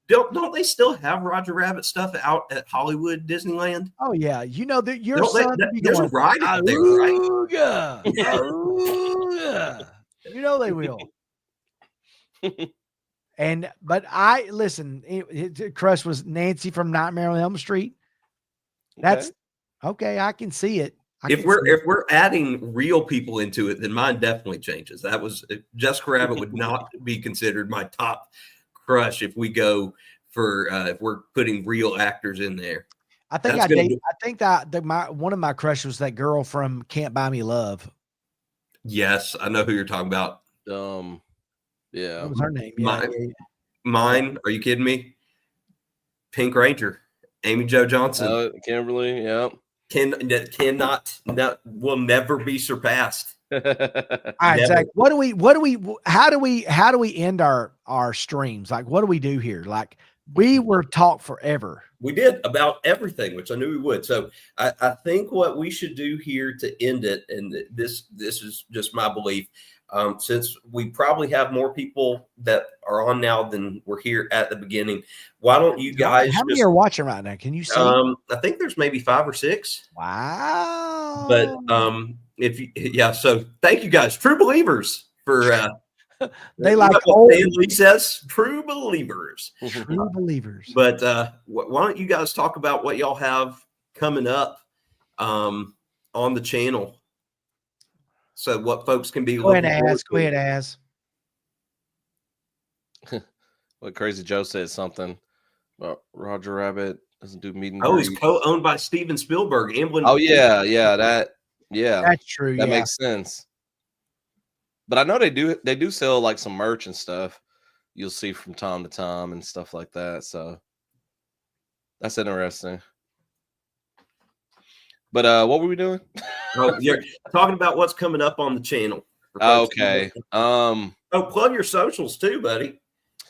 don't they still have Roger Rabbit stuff out at Hollywood Disneyland? Oh yeah, you know that your son. There's a ride out there, right? You know they will. But I listen. Crush was Nancy from Nightmare on Elm Street. That's okay. I can see it. If we're adding real people into it, then mine definitely changes. That was Jessica Rabbit would not be considered my top crush if we go for if we're putting real actors in there. I think one of my crushes was that girl from Can't Buy Me Love. Yes, I know who you're talking about. Yeah. What was her name? Mine. Are you kidding me? Pink Ranger, Amy Jo Johnson. Kimberly. Yep. Will never be surpassed. All right, Zach. How do we end our streams? Like, what do we do here? Like, we were talk forever. We did about everything, which I knew we would. So I think what we should do here to end it, and this is just my belief, since we probably have more people that are on now than were here at the beginning, why don't you guys? How many are watching right now? Can you see? I think there's maybe 5 or 6. Wow. But so thank you guys, true believers, for they like Stanley says, true believers. True believers. But why don't you guys talk about what y'all have coming up on the channel? So what folks can be looking for. Go ahead, Az. What Crazy Joe said something about Roger Rabbit doesn't do meet and greet. He's co-owned by Steven Spielberg. That's true. That makes sense. But I know they do sell like some merch and stuff. You'll see from time to time and stuff like that. So that's interesting. But what were we doing? You're talking about what's coming up on the channel. Okay. Plug your socials too, buddy.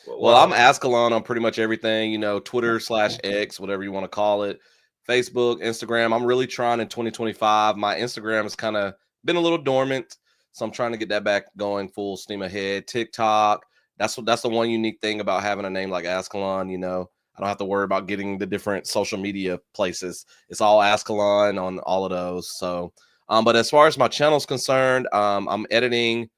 Well, I'm Azkhalon on pretty much everything, Twitter /X, whatever you want to call it. Facebook, Instagram. I'm really trying in 2025. My Instagram has kind of been a little dormant, so I'm trying to get that back going full steam ahead. TikTok. That's the one unique thing about having a name like Azkhalon, I don't have to worry about getting the different social media places. It's all Azkhalon on all of those. So, but as far as my channel's concerned, I'm editing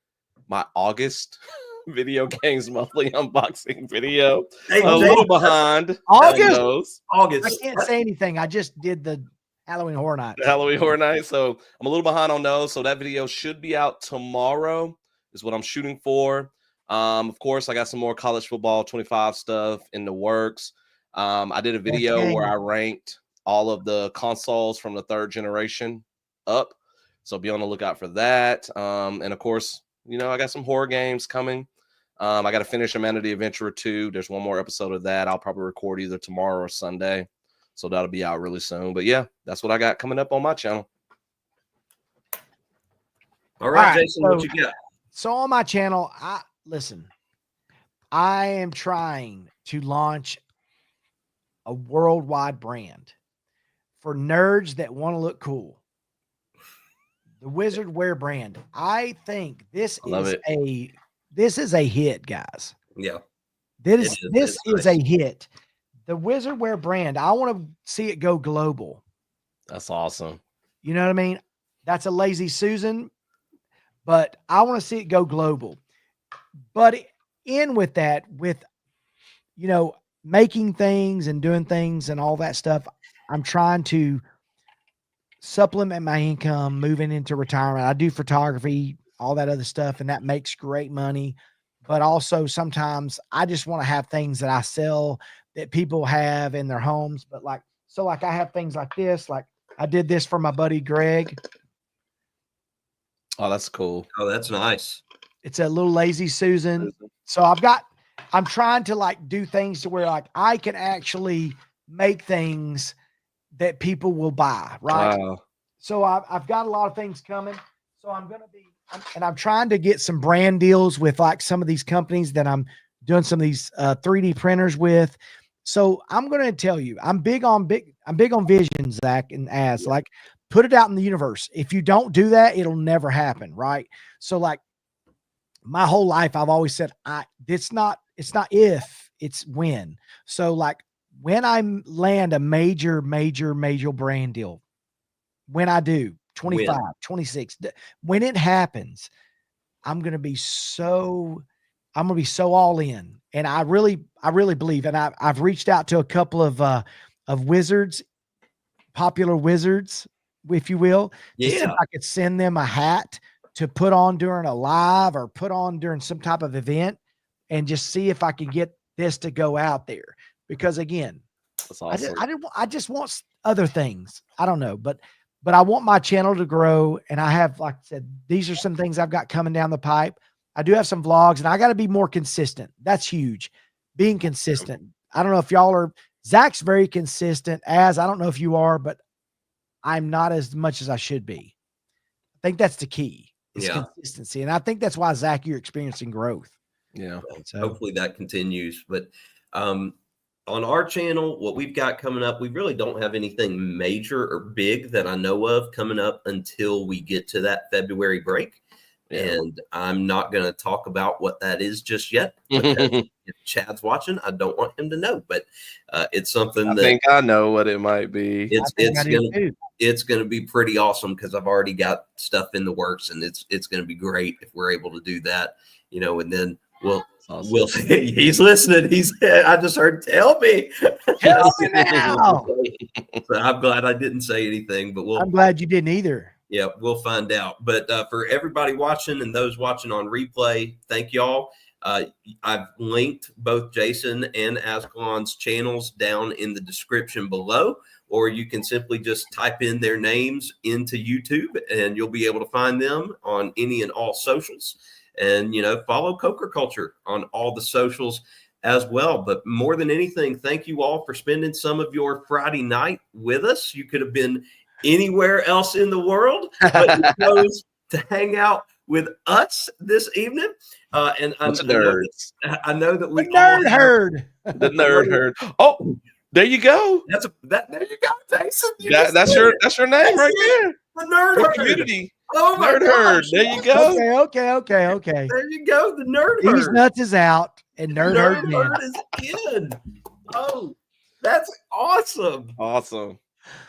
my August video games monthly unboxing video. Hey, a little behind. August. I can't say anything. I just did the Halloween Horror Nights. So I'm a little behind on those. So that video should be out tomorrow is what I'm shooting for. Of course, I got some more college football 25 stuff in the works. I did a video where I ranked all of the consoles from the 3rd generation up. So be on the lookout for that. And of course, I got some horror games coming. I got to finish Amanda the Adventurer 2. There's one more episode of that. I'll probably record either tomorrow or Sunday. So that'll be out really soon. But yeah, that's what I got coming up on my channel. All right, Jason, what you got? So on my channel, I am trying to launch a worldwide brand. for nerds that want to look cool. The Wizard Wear brand. I think this I love is it. this is a hit, guys. Yeah. This It's is nice. a hit. The Wizard Wear brand. I want to see it go global. That's awesome. You know what I mean? That's a lazy Susan, but I want to see it go global. But in with that, with making things and doing things and all that stuff, I'm trying to supplement my income moving into retirement. I do photography, all that other stuff, and that makes great money. But also sometimes I just want to have things that I sell that people have in their homes. But like I have things like this, like I did this for my buddy Greg. Oh, that's cool. Oh, that's nice. It's a little lazy Susan. So I'm trying to like do things to where like I can actually make things that people will buy, right? Wow. So I've got a lot of things coming. So I'm trying to get some brand deals with like some of these companies that I'm doing some of these 3D printers with. So I'm going to tell you, I'm big on vision, Zach, and like put it out in the universe. If you don't do that, it'll never happen, right? So like my whole life, I've always said, it's not if, it's when. So like when I land a major brand deal, when I do 25, 26, when it happens, I'm going to be so all in. And I really believe, and I've reached out to a couple of wizards, popular wizards, if you will, to see if I could send them a hat to put on during a live or put on during some type of event and just see if I could get this to go out there. Because again, that's awesome. I just want other things. I don't know, but I want my channel to grow. And I have, like I said, these are some things I've got coming down the pipe. I do have some vlogs and I got to be more consistent. That's huge. Being consistent. I don't know if y'all are. Zach's very consistent, I don't know if you are, but I'm not as much as I should be. I think that's the key. It's consistency. And I think that's why, Zach, you're experiencing growth. Yeah. So hopefully that continues. But on our channel, what we've got coming up, we really don't have anything major or big that I know of coming up until we get to that February break. Yeah. And I'm not going to talk about what that is just yet. If Chad's watching, I don't want him to know, but it's something I think I know what it might be. It's going to be pretty awesome because I've already got stuff in the works, and it's going to be great if we're able to do that, and then we'll see. He's listening. I just heard, tell me now. So I'm glad I didn't say anything, but I'm glad you didn't either. Yeah, we'll find out. But for everybody watching and those watching on replay, thank y'all. I've linked both Jason and Azkhalon's channels down in the description below, or you can simply just type in their names into YouTube and you'll be able to find them on any and all socials. And, follow Coker Culture on all the socials as well. But more than anything, thank you all for spending some of your Friday night with us. You could have been anywhere else in the world, but you chose to hang out with us this evening. And I know that we nerd herd. The nerd herd. Oh, there you go. There you go, Jason. That's your name right there. The nerd herd community. Oh my nerd herd. There you go. Okay. There you go. The nerd herd. These nuts is out and nerd herd is in. Oh, that's awesome. Awesome.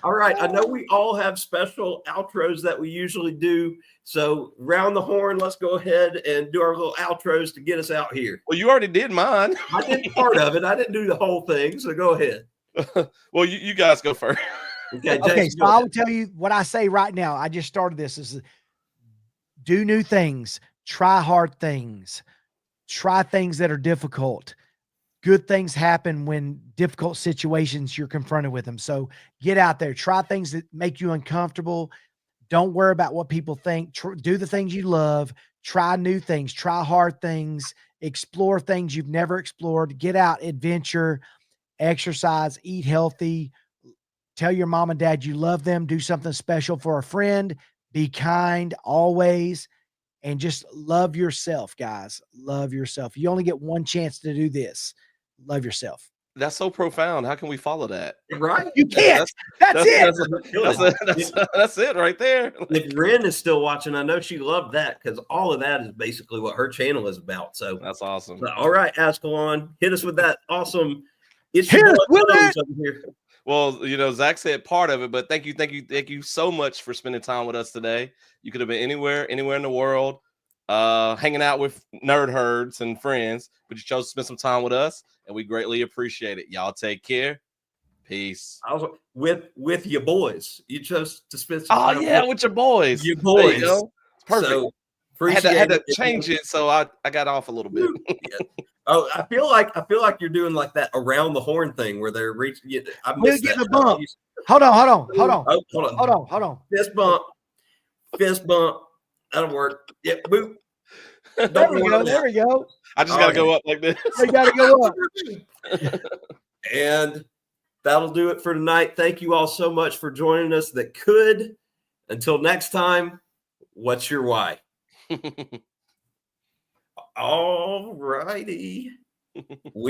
All right. I know we all have special outros that we usually do. So round the horn, let's go ahead and do our little outros to get us out here. Well, you already did mine. I did part of it. I didn't do the whole thing. So go ahead. Well, you guys go first. Okay, Jason, so I will tell you what I say right now. I just started this. Is do new things, try hard things, try things that are difficult. Good things happen when difficult situations you're confronted with them. So get out there, try things that make you uncomfortable. Don't worry about what people think. Do the things you love. Try new things, try hard things, explore things you've never explored. Get out, adventure, exercise, eat healthy. Tell your mom and dad you love them. Do something special for a friend. Be kind always. And just love yourself, guys. Love yourself. You only get one chance to do this. Love yourself. That's so profound. How can we follow that? Right? You can't. That's it. That's it right there. If Ren is still watching, I know she loved that because all of that is basically what her channel is about. So That's awesome. all right, Azkhalon, hit us with that awesome. It's Hit your us boy with Bones it. over here. Well, you know, Zach said part of it, but thank you so much for spending time with us today. You could have been anywhere in the world, hanging out with nerd herds and friends, but you chose to spend some time with us, and we greatly appreciate it. Y'all take care. Peace. I was with your boys. You chose to spend some Oh time yeah, with your boys. your There you boys. go. Perfect. So I had appreciate to it. change it, so I got off a little bit. Yeah. Oh, I feel like you're doing like that around the horn thing where they're reaching. I We'll missed get that. the bump. Hold on. Oh, hold on. Hold on. Fist bump. That'll work. Yeah, boop. There we go. There we go. I just gotta go up like this. You got to go up. And that'll do it for tonight. Thank you all so much for joining us. That could. Until next time, what's your why? All righty.